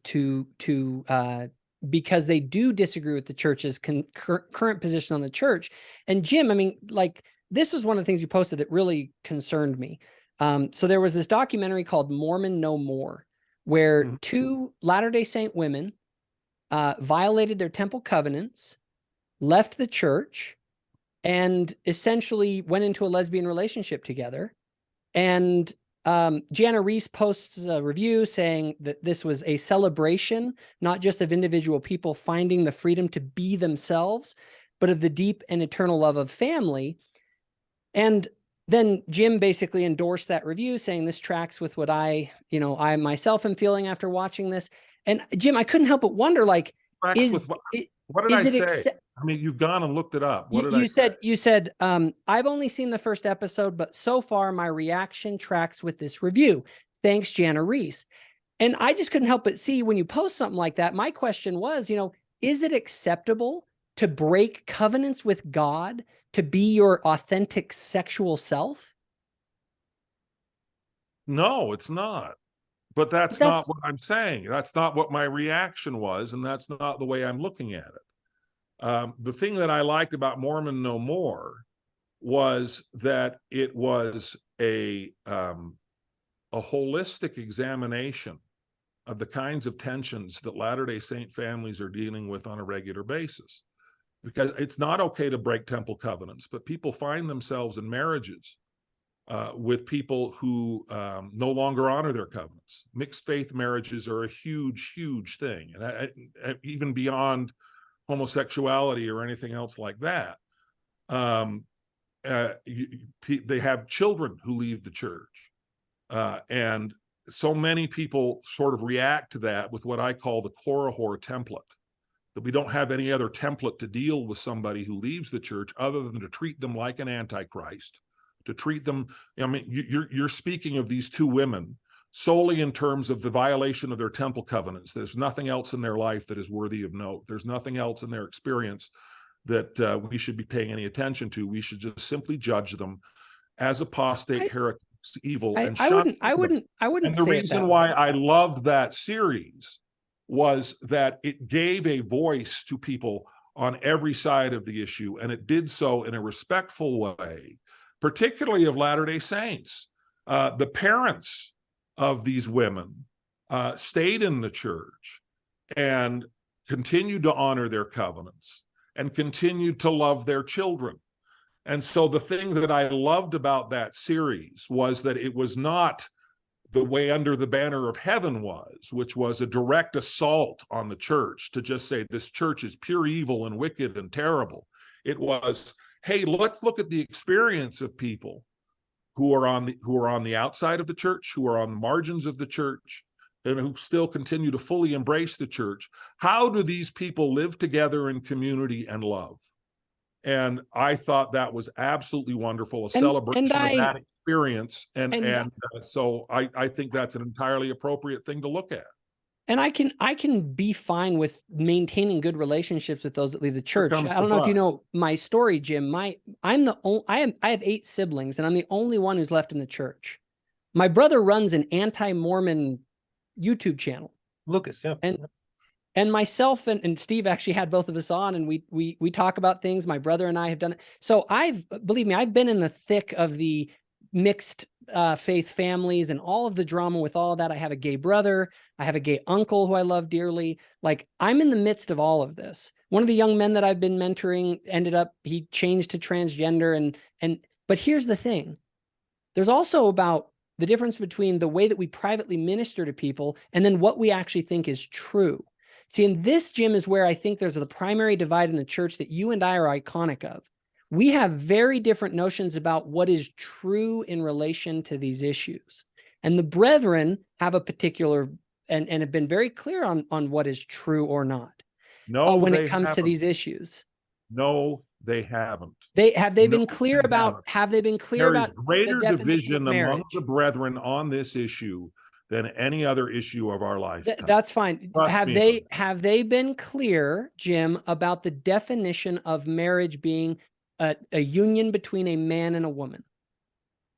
Speaker 2: because they do disagree with the church's current position on the church. And Jim, I mean, like, this was one of the things you posted that really concerned me. So there was this documentary called Mormon No More, where two Latter-day Saint women violated their temple covenants, left the church, and essentially went into a lesbian relationship together. And Jana Reese posts a review saying that this was a celebration, not just of individual people finding the freedom to be themselves, but of the deep and eternal love of family. And then Jim basically endorsed that review, saying this tracks with what I myself am feeling after watching this. And Jim, I couldn't help but wonder, like,
Speaker 3: What did I say? I mean, you've gone and looked it up. What did I say?
Speaker 2: You said, I've only seen the first episode, but so far my reaction tracks with this review. Thanks, Jana Reese. And I just couldn't help but see when you post something like that, my question was, is it acceptable to break covenants with God to be your authentic sexual self?
Speaker 3: No, it's not. But that's not what I'm saying. That's not what my reaction was, and that's not the way I'm looking at it. The thing that I liked about Mormon No More was that it was a holistic examination of the kinds of tensions that Latter-day Saint families are dealing with on a regular basis. Because it's not okay to break temple covenants, but people find themselves in marriages with people who no longer honor their covenants. Mixed faith marriages are a huge, huge thing, and even beyond homosexuality or anything else like that. They have children who leave the church, and so many people sort of react to that with what I call the Korihor template, that we don't have any other template to deal with somebody who leaves the church other than to treat them like an antichrist, to treat them. I mean, you're speaking of these two women solely in terms of the violation of their temple covenants. There's nothing else in their life that is worthy of note. There's nothing else in their experience that we should be paying any attention to. We should just simply judge them as apostate heretics, evil, and
Speaker 2: I wouldn't
Speaker 3: and the reason why I loved that series was that it gave a voice to people on every side of the issue, and it did so in a respectful way, particularly of Latter-day Saints. The parents of these women stayed in the church and continued to honor their covenants and continued to love their children. And so the thing that I loved about that series was that it was not the way Under the Banner of Heaven was, which was a direct assault on the church to just say this church is pure evil and wicked and terrible. It was, hey, let's look at the experience of people who are on the outside of the church, who are on the margins of the church, and who still continue to fully embrace the church. How do these people live together in community and love? And I thought that was absolutely wonderful, a celebration of that experience. So I think that's an entirely appropriate thing to look at.
Speaker 2: And I can be fine with maintaining good relationships with those that leave the church. I don't know if you know my story, Jim. I have 8 siblings, and I'm the only one who's left in the church. My brother runs an anti-Mormon YouTube channel.
Speaker 1: Lucas, yeah.
Speaker 2: And myself and Steve actually had both of us on, and we talk about things. My brother and I have done it. So believe me, I've been in the thick of the mixed faith families and all of the drama with all of that. I have a gay brother. I have a gay uncle who I love dearly. Like, I'm in the midst of all of this. One of the young men that I've been mentoring he changed to transgender. But here's the thing. There's also about the difference between the way that we privately minister to people and then what we actually think is true. See, and this, Jim, is where I think there's the primary divide in the church that you and I are iconic of. We have very different notions about what is true in relation to these issues. And the brethren have a particular, and have been very clear on what is true or not.
Speaker 3: No,
Speaker 2: when it comes to these issues.
Speaker 3: No, they haven't.
Speaker 2: Have they been clear about
Speaker 3: greater division among the brethren on this issue than any other issue of our lifetime.
Speaker 2: That's fine. Have they been clear, Jim, about the definition of marriage being a union between a man and a woman?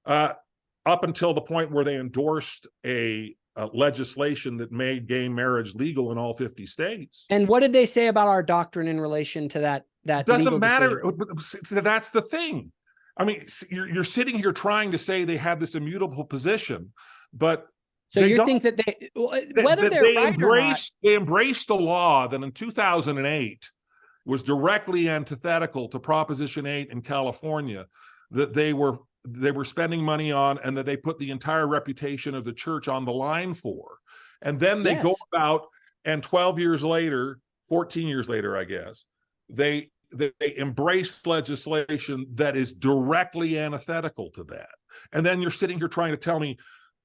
Speaker 3: Up until the point where they endorsed a legislation that made gay marriage legal in all 50 states.
Speaker 2: And what did they say about our doctrine in relation to that? That
Speaker 3: doesn't matter. That's the thing. I mean, you're sitting here trying to say they have this immutable position, but
Speaker 2: so you think that
Speaker 3: they embraced a law that in 2008 was directly antithetical to Proposition 8 in California, that they were spending money on, and that they put the entire reputation of the church on the line for. And then they go about, and 12 years later, 14 years later, I guess, they embrace legislation that is directly antithetical to that. And then you're sitting here trying to tell me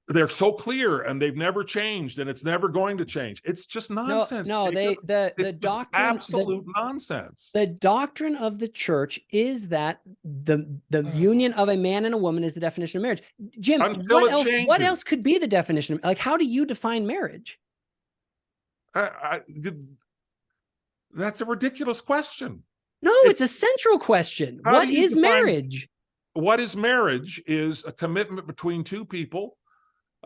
Speaker 3: they're so clear, and they've never changed, and it's never going to change. It's just nonsense.
Speaker 2: No,
Speaker 3: Jacob.
Speaker 2: the
Speaker 3: It's
Speaker 2: doctrine,
Speaker 3: absolute nonsense.
Speaker 2: the doctrine of the church is that the union of a man and a woman is the definition of marriage. Jim, what else could be the definition of, like, how do you define marriage?
Speaker 3: That's a ridiculous question.
Speaker 2: No, it's a central question. What is marriage?
Speaker 3: What is marriage is a commitment between two people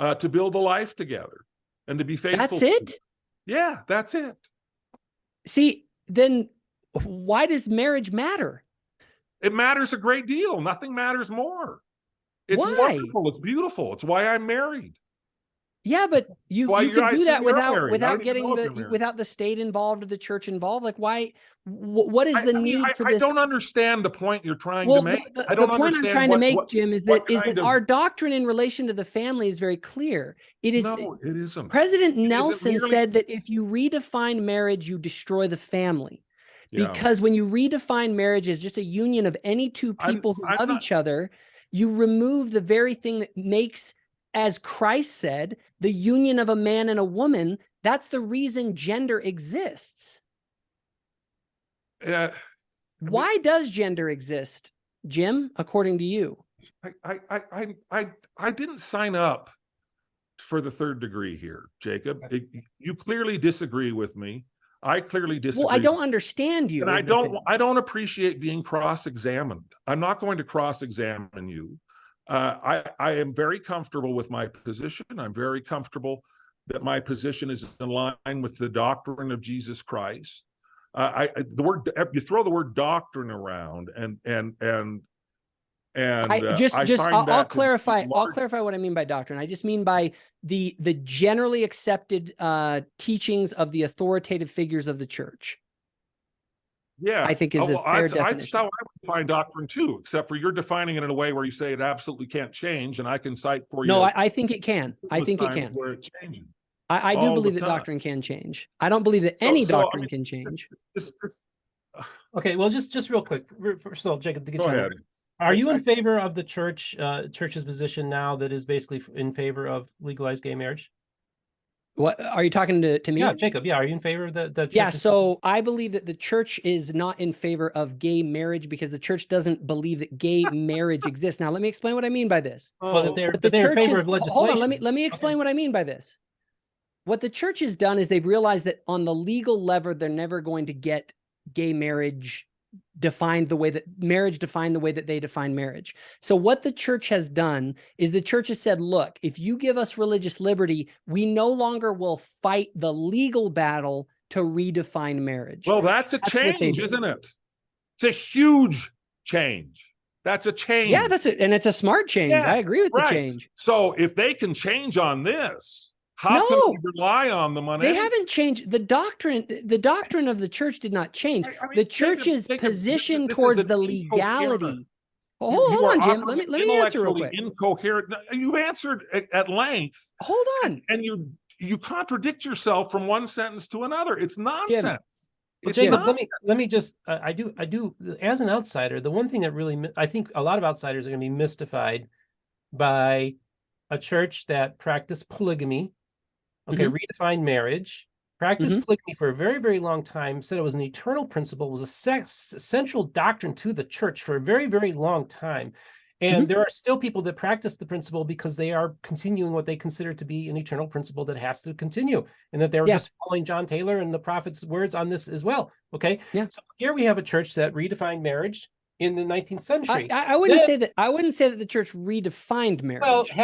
Speaker 3: to build a life together and to be faithful.
Speaker 2: That's it?
Speaker 3: Yeah, that's it.
Speaker 2: See, then why does marriage matter?
Speaker 3: It matters a great deal. Nothing matters more. It's wonderful. It's beautiful. It's why I'm married.
Speaker 2: Yeah, but you could do that without the state involved or the church involved. Like, why? What is the need for this?
Speaker 3: I don't understand the point you're trying to make.
Speaker 2: The point I'm trying to make, Jim, is that our doctrine in relation to the family is very clear. It is.
Speaker 3: No, it isn't.
Speaker 2: President Nelson said that if you redefine marriage, you destroy the family. Yeah. Because when you redefine marriage as just a union of any two people who love each other, you remove the very thing that makes, as Christ said, the union of a man and a woman. That's the reason gender exists. Why does gender exist, Jim, according to you?
Speaker 3: I didn't sign up for the third degree here, Jacob. You clearly disagree with me. I clearly disagree.
Speaker 2: Well, I don't understand you.
Speaker 3: And I don't appreciate being cross-examined. I'm not going to cross-examine you. I am very comfortable with my position. I'm very comfortable that my position is in line with the doctrine of Jesus Christ. You throw the word doctrine around, I'll
Speaker 2: clarify what I mean by doctrine. I just mean by the generally accepted teachings of the authoritative figures of the church.
Speaker 3: Yeah,
Speaker 2: I think is a fair definition.
Speaker 3: That's how I would define doctrine too, except for you're defining it in a way where you say it absolutely can't change, and I can cite for you.
Speaker 2: No, I think it can. I think it can.
Speaker 3: Where it's changing.
Speaker 2: I do believe that doctrine can change. I don't believe that any doctrine can change.
Speaker 1: Okay, well, just real quick. First of all, Jacob, to get
Speaker 3: Go ahead.
Speaker 1: Are you in favor of the church's position now that is basically in favor of legalized gay marriage?
Speaker 2: What are you talking to me?
Speaker 1: Yeah, Jacob. Yeah, are you in favor of the
Speaker 2: yeah, so I believe that the church is not in favor of gay marriage because the church doesn't believe that gay marriage exists. Now, let me explain what I mean by this.
Speaker 1: Well, that they're in favor of legislation.
Speaker 2: Hold on, let me explain what I mean by this. What the church has done is they've realized that on the legal lever, they're never going to get gay marriage defined the way that they define marriage. So what the church has done is the church has said, look, if you give us religious liberty, we no longer will fight the legal battle to redefine marriage.
Speaker 3: Well, that's a change, isn't it? It's a huge change. That's a change.
Speaker 2: Yeah, and it's a smart change. Yeah, I agree with the change.
Speaker 3: So if they can change on this, how can we rely on them on
Speaker 2: They haven't changed. The doctrine of the church did not change. The church's position towards the legality. Hold on, Jim. Let me answer real quick.
Speaker 3: Incoherent. You answered at length.
Speaker 2: Hold on.
Speaker 3: And you contradict yourself from one sentence to another. It's nonsense.
Speaker 1: Well, Jacob, let me just I do as an outsider, the one thing that really I think a lot of outsiders are going to be mystified by a church that practiced polygamy. Okay, redefined marriage, practiced polygamy for a very, very long time, said it was an eternal principle, was a central doctrine to the church for a very, very long time. And there are still people that practice the principle because they are continuing what they consider to be an eternal principle that has to continue, and that they were just following John Taylor and the prophet's words on this as well. Okay, so here we have a church that redefined marriage in the 19th century.
Speaker 2: I wouldn't say that. I wouldn't say that the church redefined marriage.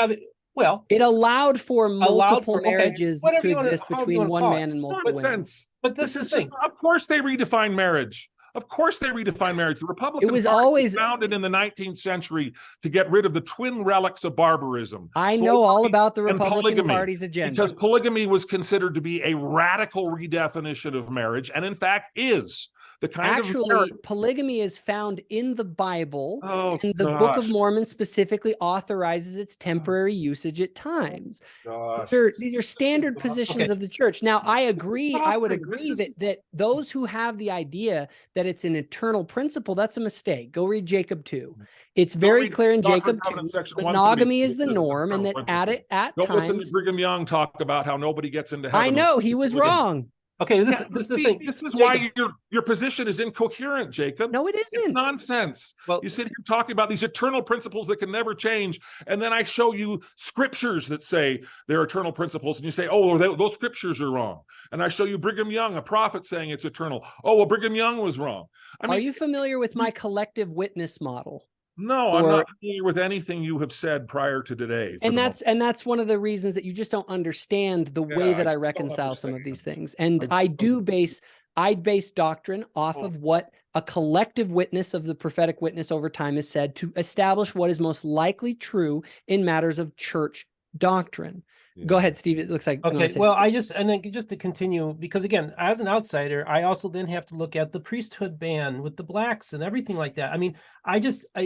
Speaker 1: Well,
Speaker 2: it allowed for multiple marriages to exist between one man and multiple women.
Speaker 3: But this is just, of course they redefined marriage. Of course they redefined marriage. The Republican Party was founded in the 19th century to get rid of the twin relics of barbarism.
Speaker 2: I know all about the Republican Party's agenda.
Speaker 3: Because polygamy was considered to be a radical redefinition of marriage, and in fact is. the kind
Speaker 2: Actually,
Speaker 3: of marriage.
Speaker 2: polygamy is found in the Bible,
Speaker 3: Oh,
Speaker 2: and the Book of
Speaker 3: gosh.
Speaker 2: Mormon specifically authorizes its temporary usage at times.
Speaker 3: Gosh.
Speaker 2: These are standard positions
Speaker 1: Okay.
Speaker 2: of the church. Now, I agree. I would
Speaker 3: Exhausting. This
Speaker 2: agree
Speaker 3: is-
Speaker 2: that those who have the idea that it's an eternal principle, that's a mistake. Go read Jacob 2. It's very
Speaker 3: read
Speaker 2: clear in
Speaker 3: Doctrine
Speaker 2: Jacob
Speaker 3: and
Speaker 2: 2,
Speaker 3: Covenants, section
Speaker 2: monogamy
Speaker 3: 132,
Speaker 2: is the
Speaker 3: it says
Speaker 2: norm, and that
Speaker 3: eternal
Speaker 2: at
Speaker 3: Don't listen to
Speaker 2: times,
Speaker 3: Brigham Young talk about how nobody gets into heaven.
Speaker 2: I know he was wrong.
Speaker 1: Okay, this
Speaker 3: Yeah,
Speaker 1: is the
Speaker 3: see,
Speaker 1: thing.
Speaker 3: This is
Speaker 1: Jacob.
Speaker 3: why your position is incoherent, Jacob.
Speaker 2: No, it
Speaker 3: It's
Speaker 2: isn't.
Speaker 3: nonsense.
Speaker 1: Well-
Speaker 3: You sit here talking about these eternal principles that can never change, and then I show you scriptures that say they're eternal principles, and you say, "Oh, those scriptures are wrong." And I show you Brigham Young, a prophet, saying it's eternal. Oh, well, Brigham Young was wrong. I mean,
Speaker 2: Are you familiar with my collective witness model?
Speaker 3: no, I'm not familiar with anything you have said prior to today.
Speaker 2: And that's one of the reasons that you just don't understand the way that I reconcile some of these things. And I base doctrine off of what a collective witness of the prophetic witness over time has said to establish what is most likely true in matters of church doctrine. Go ahead, Steve. It looks like
Speaker 1: Okay. Well, and then just to continue, because again, as an outsider, I also then have to look at the priesthood ban with the blacks and everything like that. I mean,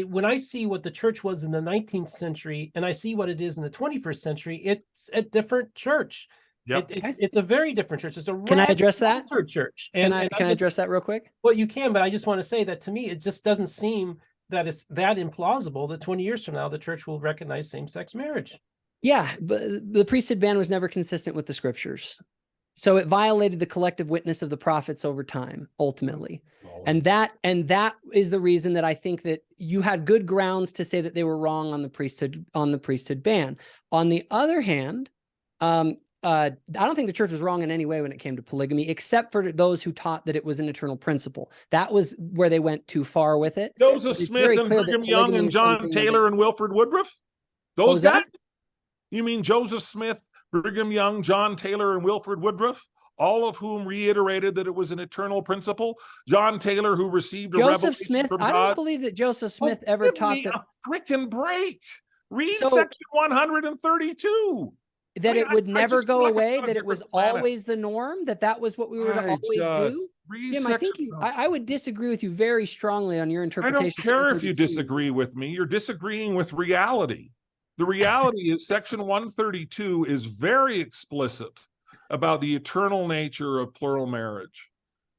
Speaker 1: when I see what the church was in the 19th century and I see what it is in the 21st century, it's a different church.
Speaker 3: Yep.
Speaker 1: It's a very different church. It's a
Speaker 2: Can I address that?
Speaker 1: Church.
Speaker 2: Can I address that real quick?
Speaker 1: Well, you can, but I just want to say that to me, it just doesn't seem that it's that implausible that 20 years from now the church will recognize same-sex marriage.
Speaker 2: Yeah, but the priesthood ban was never consistent with the scriptures. So it violated the collective witness of the prophets over time, ultimately. And that is the reason that I think that you had good grounds to say that they were wrong on the priesthood ban. On the other hand, I don't think the church was wrong in any way when it came to polygamy, except for those who taught that it was an eternal principle. That was where they went too far with it.
Speaker 3: Joseph Smith and Brigham Young and John Taylor and Wilford Woodruff? Those guys? You mean Joseph Smith, Brigham Young, John Taylor, and Wilford Woodruff, all of whom reiterated that it was an eternal principle? John Taylor, who received a revelation
Speaker 2: Smith,
Speaker 3: from
Speaker 2: I
Speaker 3: God.
Speaker 2: don't believe that Joseph Smith ever taught that.
Speaker 3: A freaking break. Read section 132.
Speaker 2: That it would never go away, that it was always the norm, that was what we were to always do. Jim, I think I would disagree with you very strongly on your interpretation.
Speaker 3: I don't care if you disagree with me. You're disagreeing with reality. The reality is section 132 is very explicit about the eternal nature of plural marriage.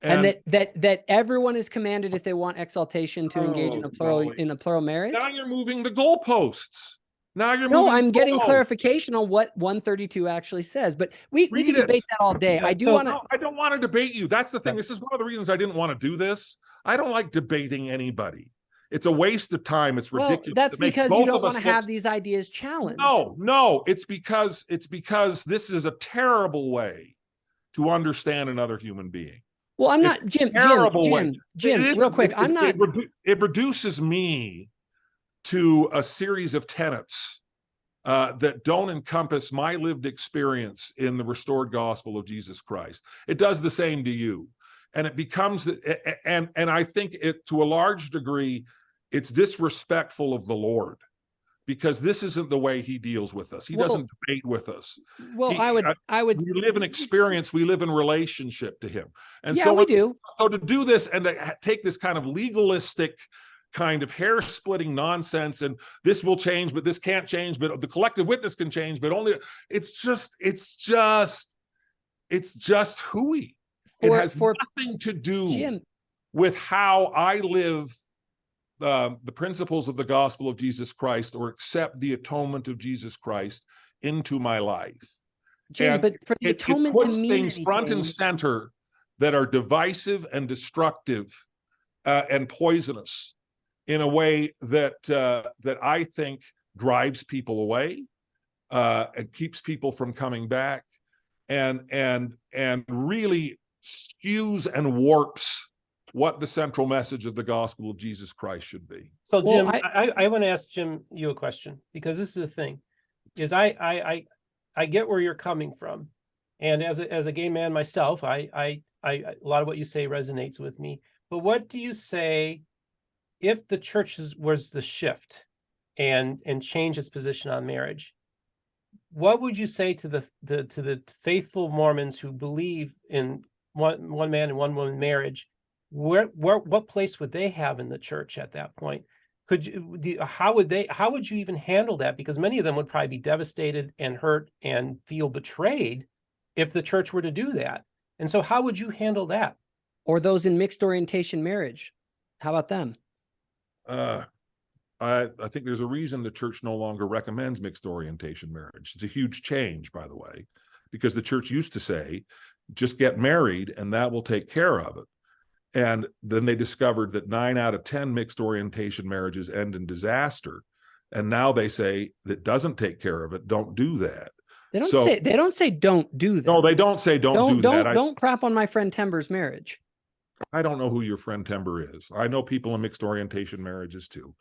Speaker 2: And that everyone is commanded, if they want exaltation, to engage in a plural marriage.
Speaker 3: Now you're moving the goalposts.
Speaker 2: I'm getting clarification on what 132 actually says, but we can debate that all day. I
Speaker 3: don't want to debate you. That's the thing. This is one of the reasons I didn't want to do this. I don't like debating anybody. It's a waste of time. It's ridiculous.
Speaker 2: Well, that's because you don't want to have these ideas challenged.
Speaker 3: No, it's because this is a terrible way to understand another human being.
Speaker 2: Well, I'm not, Jim, real quick. I'm not.
Speaker 3: It reduces me to a series of tenets that don't encompass my lived experience in the restored gospel of Jesus Christ. It does the same to you. And it becomes, and I think it, to a large degree, it's disrespectful of the Lord, because this isn't the way he deals with us. He doesn't debate with us.
Speaker 2: Well, I would.
Speaker 3: We live in experience. We live in relationship to him. And
Speaker 2: yeah,
Speaker 3: so
Speaker 2: we do.
Speaker 3: So to do this and to take this kind of legalistic kind of hair-splitting nonsense, and this will change, but this can't change, but the collective witness can change, but only, it's just hooey. It has nothing to do with how I live the principles of the gospel of Jesus Christ, or accept the atonement of Jesus Christ into my life.
Speaker 2: Jim, but for the atonement to mean
Speaker 3: things front and center that are divisive and destructive and poisonous in a way that I think drives people away and keeps people from coming back, and really skews and warps what the central message of the gospel of Jesus Christ should be.
Speaker 1: So, Jim, I want to ask Jim you a question, because this is the thing, is I get where you're coming from, and as a gay man myself, a lot of what you say resonates with me. But what do you say if the church was the shift and change its position on marriage? What would you say to the faithful Mormons who believe in one man and one woman marriage? what place would they have in the church at that point? How would you even handle that? Because many of them would probably be devastated and hurt and feel betrayed if the church were to do that. And so how would you handle that?
Speaker 2: Or those in mixed orientation marriage? How about them?
Speaker 3: I think there's a reason the church no longer recommends mixed orientation marriage. It's a huge change, by the way, because the church used to say, just get married and that will take care of it. And then they discovered that 9 out of 10 mixed orientation marriages end in disaster. And now they say that doesn't take care of it. Don't do that.
Speaker 2: They don't say don't do that.
Speaker 3: No, they don't say don't do that.
Speaker 2: Don't crap on my friend Tember's marriage.
Speaker 3: I don't know who your friend Tember is. I know people in mixed orientation marriages too.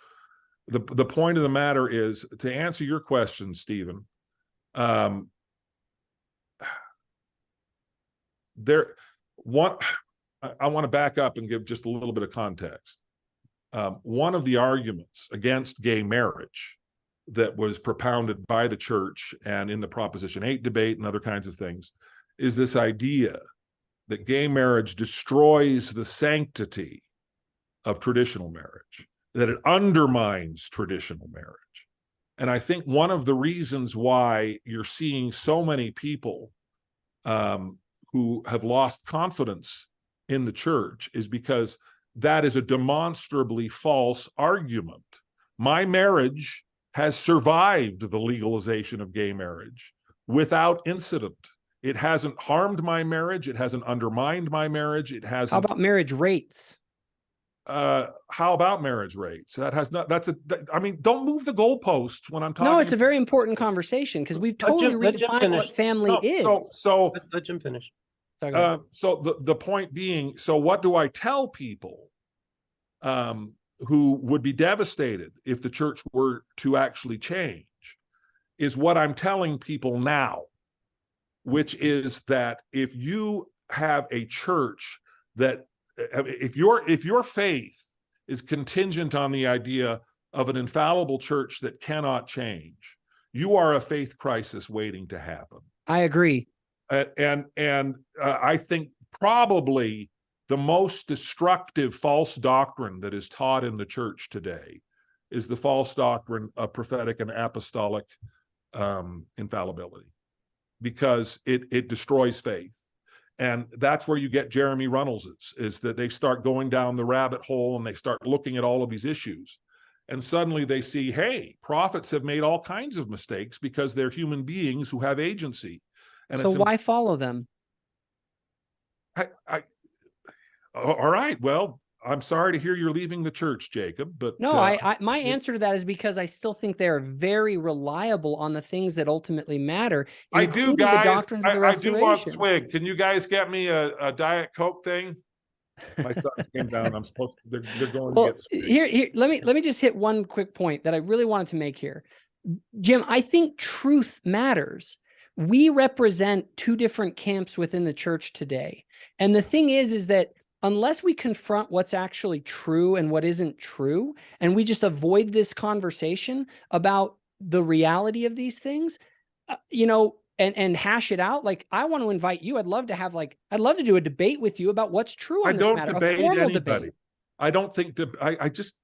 Speaker 3: The point of the matter is, to answer your question, Stephen, I want to back up and give just a little bit of context. One of the arguments against gay marriage that was propounded by the church and in the Proposition 8 debate and other kinds of things is this idea that gay marriage destroys the sanctity of traditional marriage, that it undermines traditional marriage. And I think one of the reasons why you're seeing so many people who have lost confidence in the church is because that is a demonstrably false argument. My marriage has survived the legalization of gay marriage without incident. It hasn't harmed my marriage. It hasn't undermined my marriage. It hasn't.
Speaker 2: How about marriage rates?
Speaker 3: How about marriage rates? I mean, don't move the goalposts when I'm talking.
Speaker 2: No, it's a very important conversation because we've totally redefined what family is.
Speaker 3: So
Speaker 1: let Jim finish.
Speaker 3: So the point being, so what do I tell people who would be devastated if the church were to actually change, is what I'm telling people now, which is that if you have a church that, if your faith is contingent on the idea of an infallible church that cannot change, you are a faith crisis waiting to happen.
Speaker 2: I agree.
Speaker 3: And I think probably the most destructive false doctrine that is taught in the church today is the false doctrine of prophetic and apostolic infallibility, because it destroys faith. And that's where you get Jeremy Runnels's, is that they start going down the rabbit hole and they start looking at all of these issues. And suddenly they see, hey, prophets have made all kinds of mistakes because they're human beings who have agency. And
Speaker 2: so why follow them?
Speaker 3: All right. Well, I'm sorry to hear you're leaving the church, Jacob, but
Speaker 2: no, my answer to that is because I still think they're very reliable on the things that ultimately matter.
Speaker 3: I do, guys.
Speaker 2: The doctrines of the Restoration.
Speaker 3: I do want swig. Can you guys get me a Diet Coke thing? My sons came down. I'm supposed to. They're going to get swig.
Speaker 2: Here. Let me just hit one quick point that I really wanted to make here, Jim. I think truth matters. We represent two different camps within the church today, and the thing is that unless we confront what's actually true and what isn't true, and we just avoid this conversation about the reality of these things, and hash it out. Like, I want to invite you. I'd love to do a debate with you about what's true on this matter. A formal debate.
Speaker 3: I don't think I just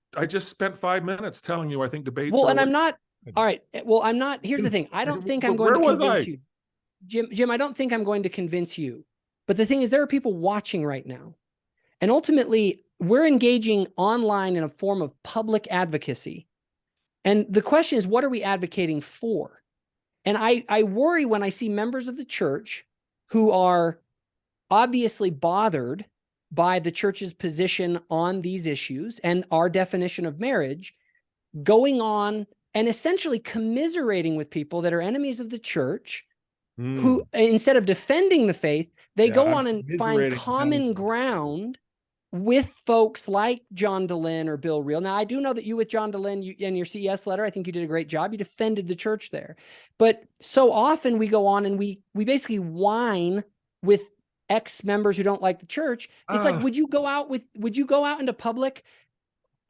Speaker 3: spent 5 minutes telling you I think debates.
Speaker 2: Well, and I'm not. All right. Well, I'm not. Here's the thing. I don't think I'm going to convince you, Jim. I don't think I'm going to convince you. But the thing is, there are people watching right now. And ultimately, we're engaging online in a form of public advocacy. And the question is, what are we advocating for? And I worry when I see members of the church who are obviously bothered by the church's position on these issues and our definition of marriage, going on and essentially commiserating with people that are enemies of the church, who, instead of defending the faith, they go on and find common ground with folks like John Dehlin or Bill Reel. Now, I do know that you with John Dehlin in your CES letter, I think you did a great job. You defended the church there. But so often we go on and we basically whine with ex-members who don't like the church. It's like, would you go out into public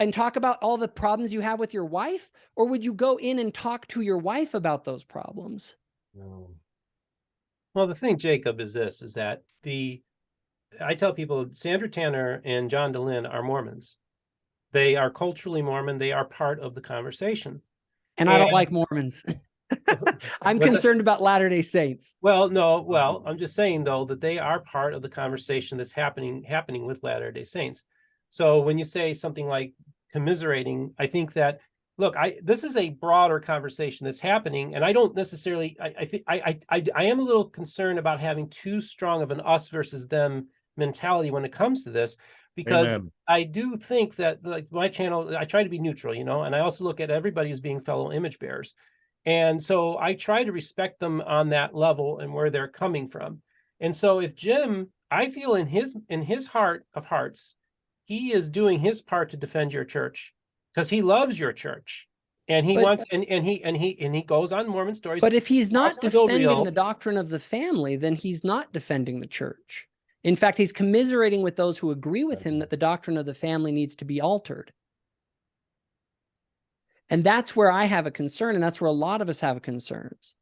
Speaker 2: and talk about all the problems you have with your wife? Or would you go in and talk to your wife about those problems?
Speaker 1: Well, the thing, Jacob, is that I tell people Sandra Tanner and John DeLynn are Mormons. They are culturally Mormon. They are part of the conversation.
Speaker 2: And I don't like Mormons. I'm concerned about Latter-day Saints.
Speaker 1: Well, no, well, I'm just saying though that they are part of the conversation that's happening with Latter-day Saints. So when you say something like commiserating, I think that, look, this is a broader conversation that's happening, and I don't necessarily. I think I am a little concerned about having too strong of an us versus them mentality when it comes to this, because
Speaker 3: Amen.
Speaker 1: I do think that, like, my channel, I try to be neutral, and I also look at everybody as being fellow image bearers. And so I try to respect them on that level and where they're coming from. And so if Jim, I feel in his heart of hearts, he is doing his part to defend your church because he loves your church. And he wants, and he goes on Mormon stories.
Speaker 2: But if he's not defending the doctrine of the family, then he's not defending the church. In fact, he's commiserating with those who agree with him that the doctrine of the family needs to be altered. And that's where I have a concern, and that's where a lot of us have concerns.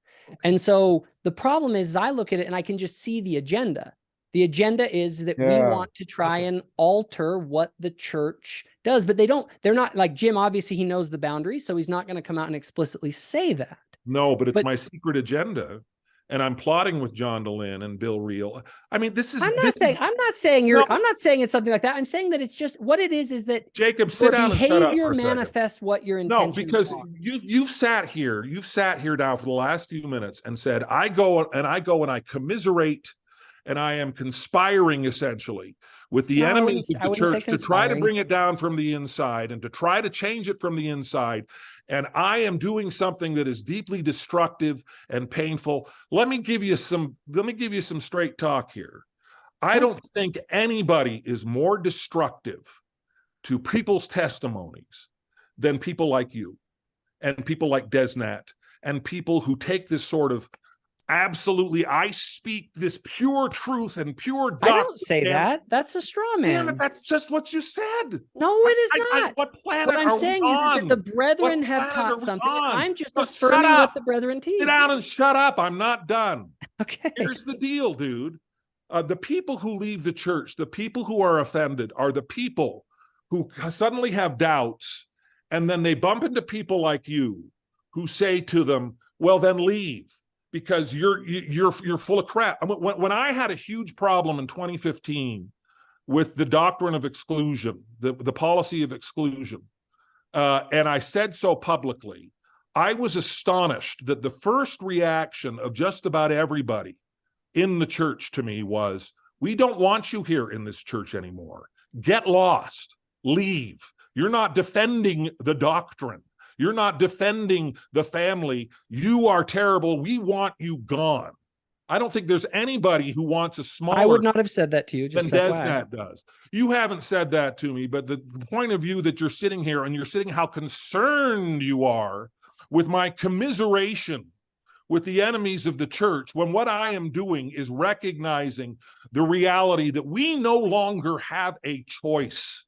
Speaker 2: And so the problem is, I look at it and I can just see the agenda. The agenda is that we want to try and alter what the church does, but they're not like Jim. Obviously, he knows the boundaries, so he's not going to come out and explicitly say that.
Speaker 3: No, but it's my secret agenda. And I'm plotting with John DeLynn and Bill Reel. I mean, I'm not saying it's something like that. I'm saying that it's just what it is that Jacob, sit down and shut up.
Speaker 2: Behavior manifests what your intentions are.
Speaker 3: No, because you've sat here now for the last few minutes and said, I go and I commiserate, and I am conspiring essentially with the enemies of the church to try to bring it down from the inside and to try to change it from the inside. And I am doing something that is deeply destructive and painful. Let me give you some straight talk here. I don't think anybody is more destructive to people's testimonies than people like you and people like Desnat and people who take this sort of absolutely, I speak this pure truth and pure doctrine.
Speaker 2: I don't say that. That's a straw man.
Speaker 3: Damn, that's just what you said.
Speaker 2: No, it is not.
Speaker 3: What planet
Speaker 2: what I'm saying is that the brethren have taught something. I'm just affirming what the brethren teach.
Speaker 3: Sit down and shut up. I'm not done.
Speaker 2: Okay.
Speaker 3: Here's the deal, dude. The people who leave the church, the people who are offended, are the people who suddenly have doubts, and then they bump into people like you who say to them, well, then leave. Because you're full of crap. When I had a huge problem in 2015 with the doctrine of exclusion, the policy of exclusion, and I said so publicly, I was astonished that the first reaction of just about everybody in the church to me was, we don't want you here in this church anymore. Get lost. Leave. You're not defending the doctrine. You're not defending the family. You are terrible. We want you gone. I don't think there's anybody who wants a smaller.
Speaker 2: I would not have said that to you. Just
Speaker 3: than Desnat does. You haven't said that to me, but the point of view that you're sitting here and you're sitting how concerned you are with my commiseration with the enemies of the church, when what I am doing is recognizing the reality that we no longer have a choice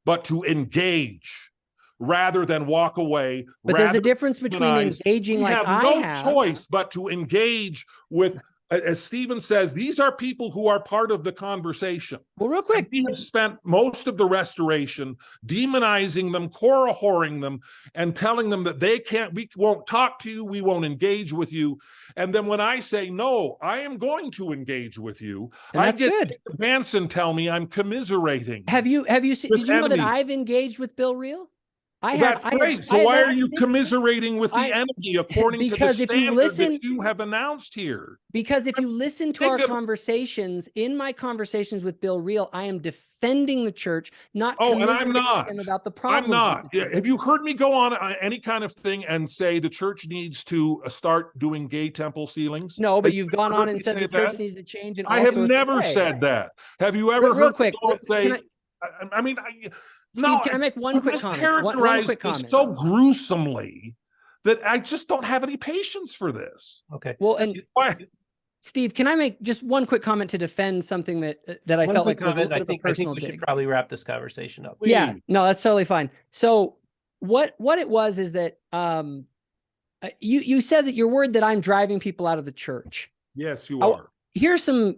Speaker 3: but to engage rather than walk away.
Speaker 2: But there's a difference between engaging like I have.
Speaker 3: No choice but to engage with, as Stephen says, these are people who are part of the conversation.
Speaker 2: Well, real quick.
Speaker 3: We have spent most of the restoration demonizing them, whoring them, and telling them that we won't talk to you, we won't engage with you. And then when I say, no, I am going to engage with you,
Speaker 2: I get
Speaker 3: Hansen tell me I'm commiserating.
Speaker 2: Have you seen, did you know that I've engaged with Bill Reel?
Speaker 3: That's great. So why are you commiserating with the enemy according to the standards that you have announced here?
Speaker 2: Because if you listen to our conversations, in my conversations with Bill Reel, I am defending the church, not
Speaker 3: and I'm not
Speaker 2: about the problem.
Speaker 3: I'm not. Have you heard me go on any kind of thing and say the church needs to start doing gay temple ceilings?
Speaker 2: No, but you've gone on and said the church needs to change.
Speaker 3: I have never said that. Have you ever heard me go and say? I mean.
Speaker 2: Steve, can I make one quick comment? One quick comment.
Speaker 3: So gruesomely that I just don't have any patience for this.
Speaker 1: Okay.
Speaker 2: Well, and Steve, can I make just one quick comment to defend something that I felt like was a little bit personal?
Speaker 1: I think we should probably wrap this conversation up.
Speaker 2: Yeah, no, that's totally fine. So what it was is that you said that you're worried that I'm driving people out of the church.
Speaker 3: Yes, you are.
Speaker 2: Here's some.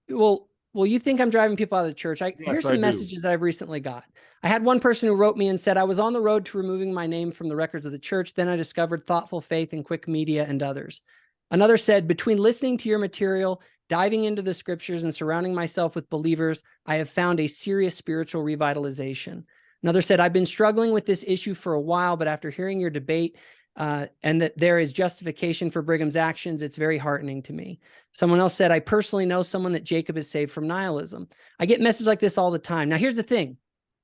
Speaker 2: Well, well, you think I'm driving people out of the church.
Speaker 3: Yes,
Speaker 2: here's
Speaker 3: I
Speaker 2: some
Speaker 3: do.
Speaker 2: messages that I've recently got. I had one person who wrote me and said, I was on the road to removing my name from the records of the church. Then I discovered Thoughtful Faith and Quick Media and others. Another said, between listening to your material, diving into the scriptures, and surrounding myself with believers, I have found a serious spiritual revitalization. Another said, I've been struggling with this issue for a while, but after hearing your debate and that there is justification for Brigham's actions, it's very heartening to me. Someone else said, I personally know someone that Jacob is saved from nihilism. I get messages like this all the time. Now, here's the thing.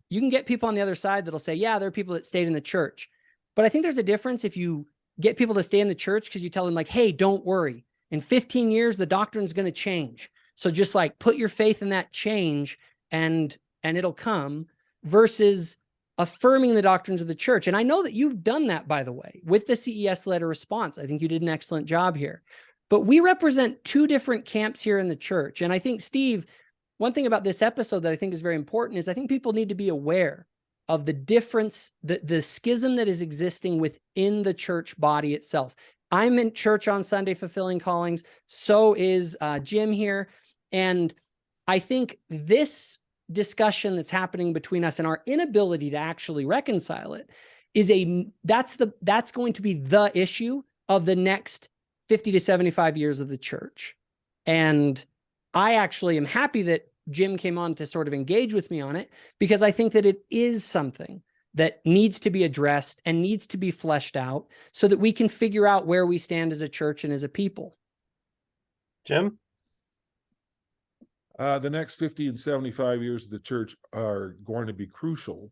Speaker 2: You can get people on the other side that'll say, yeah, there are people that stayed in the church. But I think there's a difference if you get people to stay in the church because you tell them like, hey, don't worry. In 15 years, the doctrine's going to change. So just like put your faith in that change and it'll come, versus affirming the doctrines of the church. And I know that you've done that, by the way, with the CES letter response. I think you did an excellent job here. But we represent two different camps here in the church. And I think, Steve, one thing about this episode that I think is very important is I think people need to be aware of the difference, the schism that is existing within the church body itself. I'm in church on Sunday fulfilling callings. So is Jim here. And I think this discussion that's happening between us and our inability to actually reconcile it is that's going to be the issue of the next 50 to 75 years of the church. And I actually am happy that Jim came on to sort of engage with me on it, because I think that it is something that needs to be addressed and needs to be fleshed out so that we can figure out where we stand as a church and as a people.
Speaker 1: Jim?
Speaker 3: The next 50 and 75 years of the church are going to be crucial,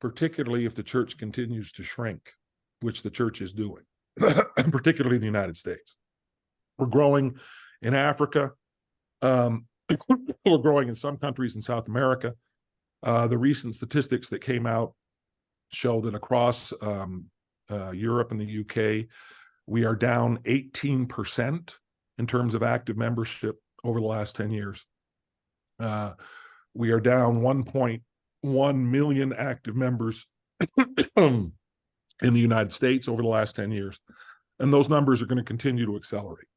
Speaker 3: particularly if the church continues to shrink, which the church is doing, particularly in the United States. We're growing in Africa. We're growing in some countries in South America. The recent statistics that came out show that across Europe and the UK, we are down 18% in terms of active membership over the last 10 years. We are down 1.1 million active members in the United States over the last 10 years. And those numbers are going to continue to accelerate.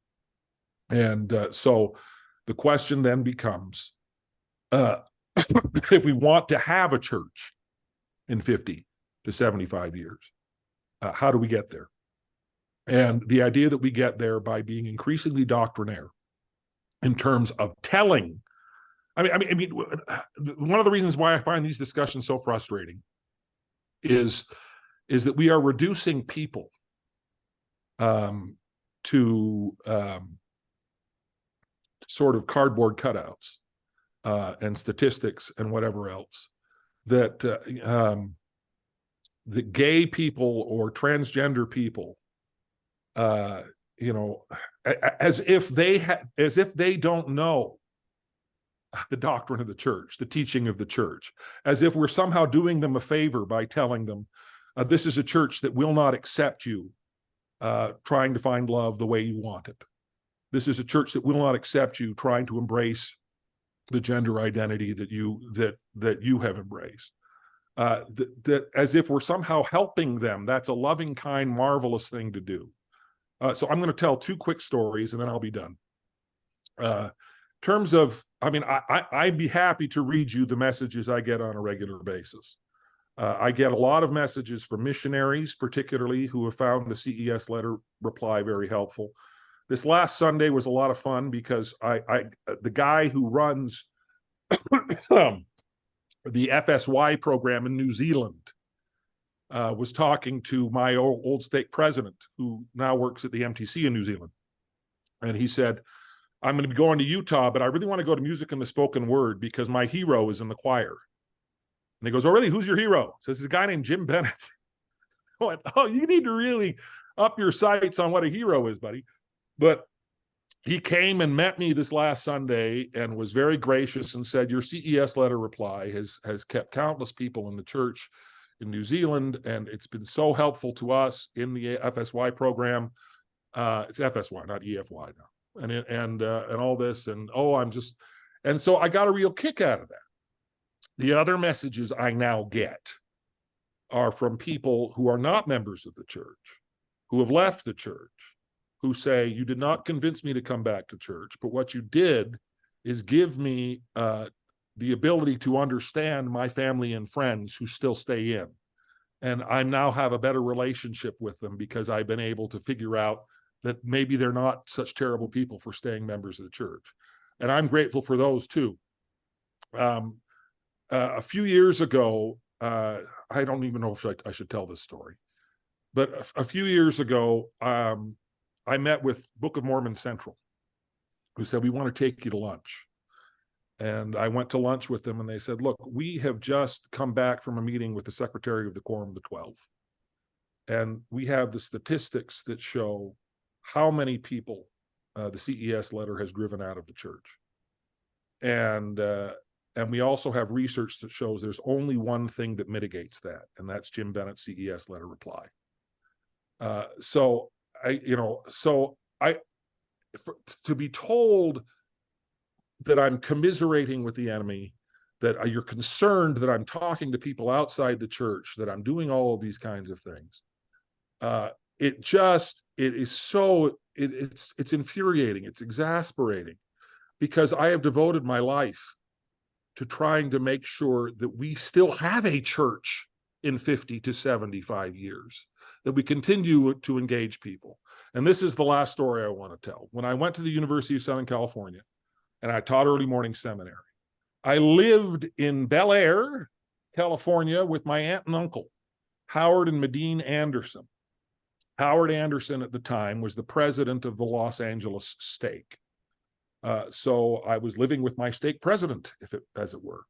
Speaker 3: And so the question then becomes, if we want to have a church in 50 to 75 years, how do we get there? And the idea that we get there by being increasingly doctrinaire in terms of telling, I mean, one of the reasons why I find these discussions so frustrating is that we are reducing people to sort of cardboard cutouts and statistics and whatever else, that the gay people or transgender people, as if they don't know the doctrine of the church, the teaching of the church, as if we're somehow doing them a favor by telling them, this is a church that will not accept you trying to find love the way you want it. This is a church that will not accept you trying to embrace the gender identity that you have embraced. That as if we're somehow helping them. That's a loving, kind, marvelous thing to do. So I'm going to tell two quick stories and then I'll be done. Terms of, I'd be happy to read you the messages I get on a regular basis. I get a lot of messages from missionaries, particularly, who have found the CES letter reply very helpful. This last Sunday was a lot of fun because the guy who runs the FSY program in New Zealand was talking to my old stake president, who now works at the MTC in New Zealand. And he said, I'm going to be going to Utah, but I really want to go to music and the spoken word because my hero is in the choir. And he goes, oh, really? Who's your hero? Says, this guy named Jim Bennett. I went, oh, you need to really up your sights on what a hero is, buddy. But he came and met me this last Sunday and was very gracious and said, your CES letter reply has kept countless people in the church in New Zealand, and it's been so helpful to us in the FSY program. It's FSY, not EFY now. And all this, and so I got a real kick out of that. The other messages I now get are from people who are not members of the church, who have left the church, who say, you did not convince me to come back to church, but what you did is give me the ability to understand my family and friends who still stay in. And I now have a better relationship with them because I've been able to figure out that maybe they're not such terrible people for staying members of the church. And I'm grateful for those too. A few years ago, I don't even know if I should tell this story, but a few years ago, I met with Book of Mormon Central, who said, we want to take you to lunch. And I went to lunch with them, and they said, look, we have just come back from a meeting with the Secretary of the Quorum of the 12. And we have the statistics that show how many people the CES letter has driven out of the church. And we also have research that shows there's only one thing that mitigates that, and that's Jim Bennett's CES letter reply. To be told that I'm commiserating with the enemy, that you're concerned that I'm talking to people outside the church, that I'm doing all of these kinds of things, it's infuriating, it's exasperating, because I have devoted my life to trying to make sure that we still have a church in 50 to 75 years, that we continue to engage people. And this is the last story I want to tell. When I went to the University of Southern California and I taught early morning seminary, I lived in Bel Air, California with my aunt and uncle, Howard and Medine Anderson. Howard Anderson at the time was the president of the Los Angeles stake. So I was living with my stake president, as it were.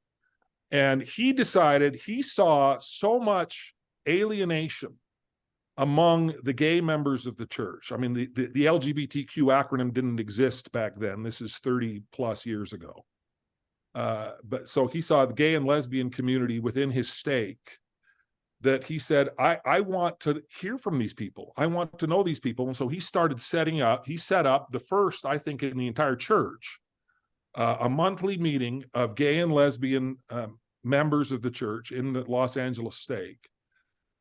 Speaker 3: And he decided he saw so much alienation among the gay members of the church. I mean, the LGBTQ acronym didn't exist back then. This is 30 plus years ago. But so he saw the gay and lesbian community within his stake, that he said, I want to hear from these people. I want to know these people. And so he set up the first, I think, in the entire church, a monthly meeting of gay and lesbian members of the church in the Los Angeles stake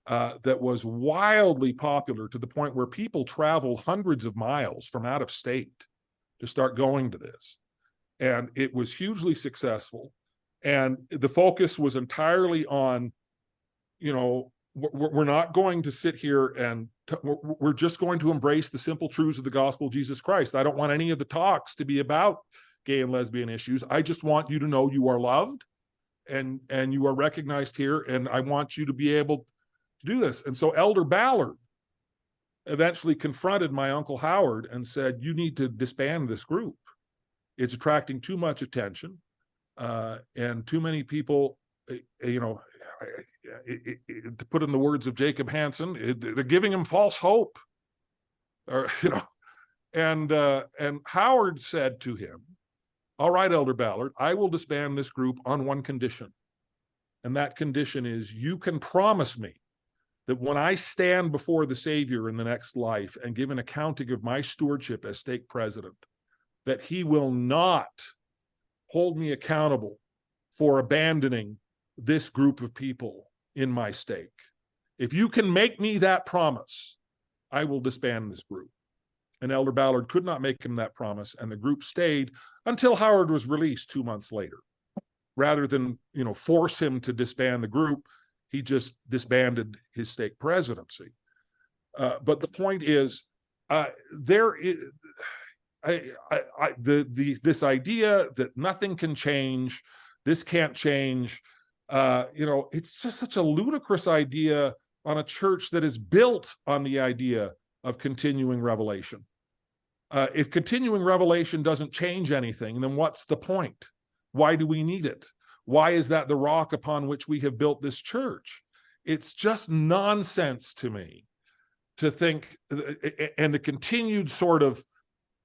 Speaker 3: that was wildly popular, to the point where people travel hundreds of miles from out of state to start going to this. And it was hugely successful. And the focus was entirely on, we're not going to sit here and we're just going to embrace the simple truths of the gospel of Jesus Christ. I don't want any of the talks to be about gay and lesbian issues. I just want you to know you are loved and you are recognized here, and I want you to be able to do this. And so Elder Ballard eventually confronted my Uncle Howard and said, you need to disband this group. It's attracting too much attention, and too many people, to put in the words of Jacob Hansen, they're giving him false hope. And Howard said to him, all right, Elder Ballard, I will disband this group on one condition. And that condition is, you can promise me that when I stand before the Savior in the next life and give an accounting of my stewardship as stake president, that he will not hold me accountable for abandoning this group of people in my stake. If you can make me that promise, I will disband this group. And Elder Ballard could not make him that promise, and the group stayed until Howard was released 2 months later. Rather than, force him to disband the group, he just disbanded his stake presidency. But the point is, this idea that nothing can change, this can't change, it's just such a ludicrous idea on a church that is built on the idea of continuing revelation. If continuing revelation doesn't change anything, then what's the point? Why do we need it? Why is that the rock upon which we have built this church? It's just nonsense to me to think, and the continued sort of,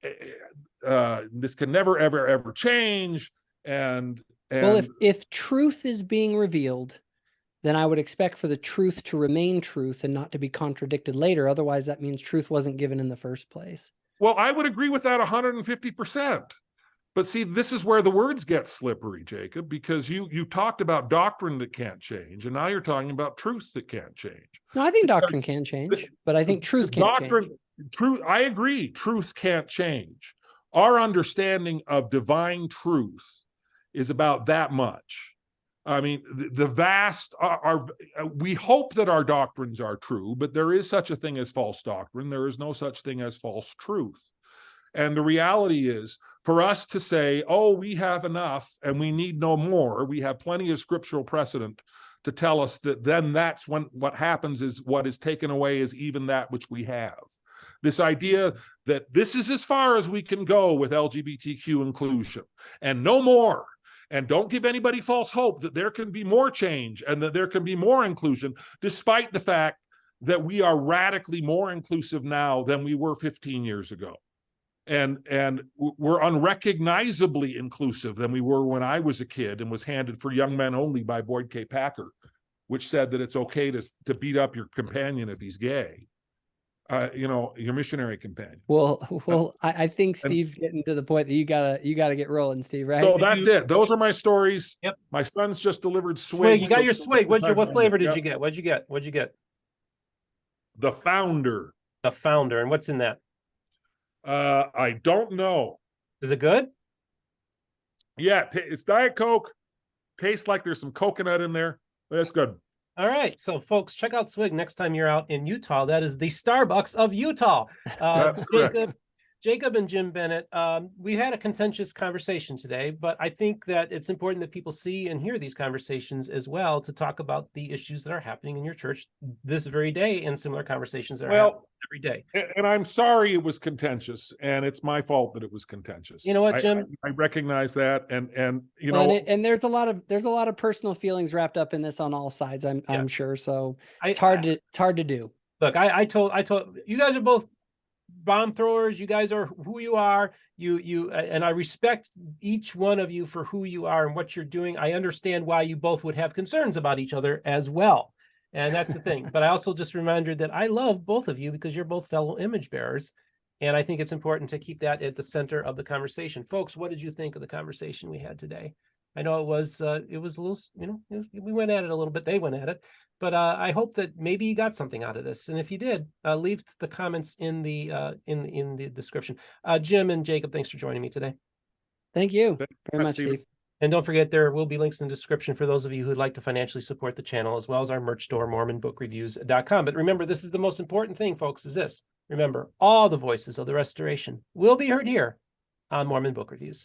Speaker 3: this can never, ever, ever change. And
Speaker 2: well, if truth is being revealed, then I would expect for the truth to remain truth and not to be contradicted later. Otherwise, that means truth wasn't given in the first place.
Speaker 3: Well, I would agree with that 150%. But see, this is where the words get slippery, Jacob, because you talked about doctrine that can't change, and now you're talking about truth that can't change.
Speaker 2: No, I think doctrine can change, but I think truth can't change.
Speaker 3: Truth, I agree, truth can't change. our understanding of divine truth is about that much. I mean, the vast, we hope that our doctrines are true, but there is such a thing as false doctrine. There is no such thing as false truth. And the reality is, for us to say, oh, we have enough and we need no more, we have plenty of scriptural precedent to tell us that then that's when what happens is what is taken away is even that which we have. This idea that this is as far as we can go with LGBTQ inclusion and no more. And don't give anybody false hope that there can be more change and that there can be more inclusion, despite the fact that we are radically more inclusive now than we were 15 years ago. And we're unrecognizably inclusive than we were when I was a kid and was handed For Young Men Only by Boyd K. Packer, which said that it's okay to beat up your companion if he's gay. Your missionary companion.
Speaker 2: Well, I think Steve's getting to the point that you gotta get rolling, Steve. Right?
Speaker 3: So that's it. Those are my stories.
Speaker 1: Yep.
Speaker 3: My son's just delivered
Speaker 1: swig. You got your swig. What flavor did you get? What'd you get?
Speaker 3: The Founder.
Speaker 1: The Founder. And what's in that?
Speaker 3: I don't know.
Speaker 1: Is it good?
Speaker 3: Yeah, it's Diet Coke. Tastes like there's some coconut in there. But it's good.
Speaker 1: All right, so folks, check out Swig next time you're out in Utah. That is the Starbucks of Utah. Jacob and Jim Bennett, we had a contentious conversation today, but I think that it's important that people see and hear these conversations as well to talk about the issues that are happening in your church this very day and similar conversations that are happening every day.
Speaker 3: And I'm sorry it was contentious, and it's my fault that it was contentious.
Speaker 1: You know what, Jim?
Speaker 3: I recognize that, and
Speaker 2: and there's a lot of personal feelings wrapped up in this on all sides. I'm sure. So it's hard to do.
Speaker 1: Look, I told you guys are both bomb throwers. You guys are who you are. You and I respect each one of you for who you are and what you're doing. I understand why you both would have concerns about each other as well. And that's the thing. But I also just reminded that I love both of you because you're both fellow image bearers. And I think it's important to keep that at the center of the conversation. Folks, what did you think of the conversation we had today? I know it was a little, we went at it a little bit. They went at it. But I hope that maybe you got something out of this. And if you did, leave the comments in the description. Jim and Jacob, thanks for joining me today.
Speaker 2: Thank you very much, Steve.
Speaker 1: And don't forget, there will be links in the description for those of you who'd like to financially support the channel, as well as our merch store, MormonBookReviews.com. But remember, this is the most important thing, folks, is this. Remember, all the voices of the restoration will be heard here on Mormon Book Reviews.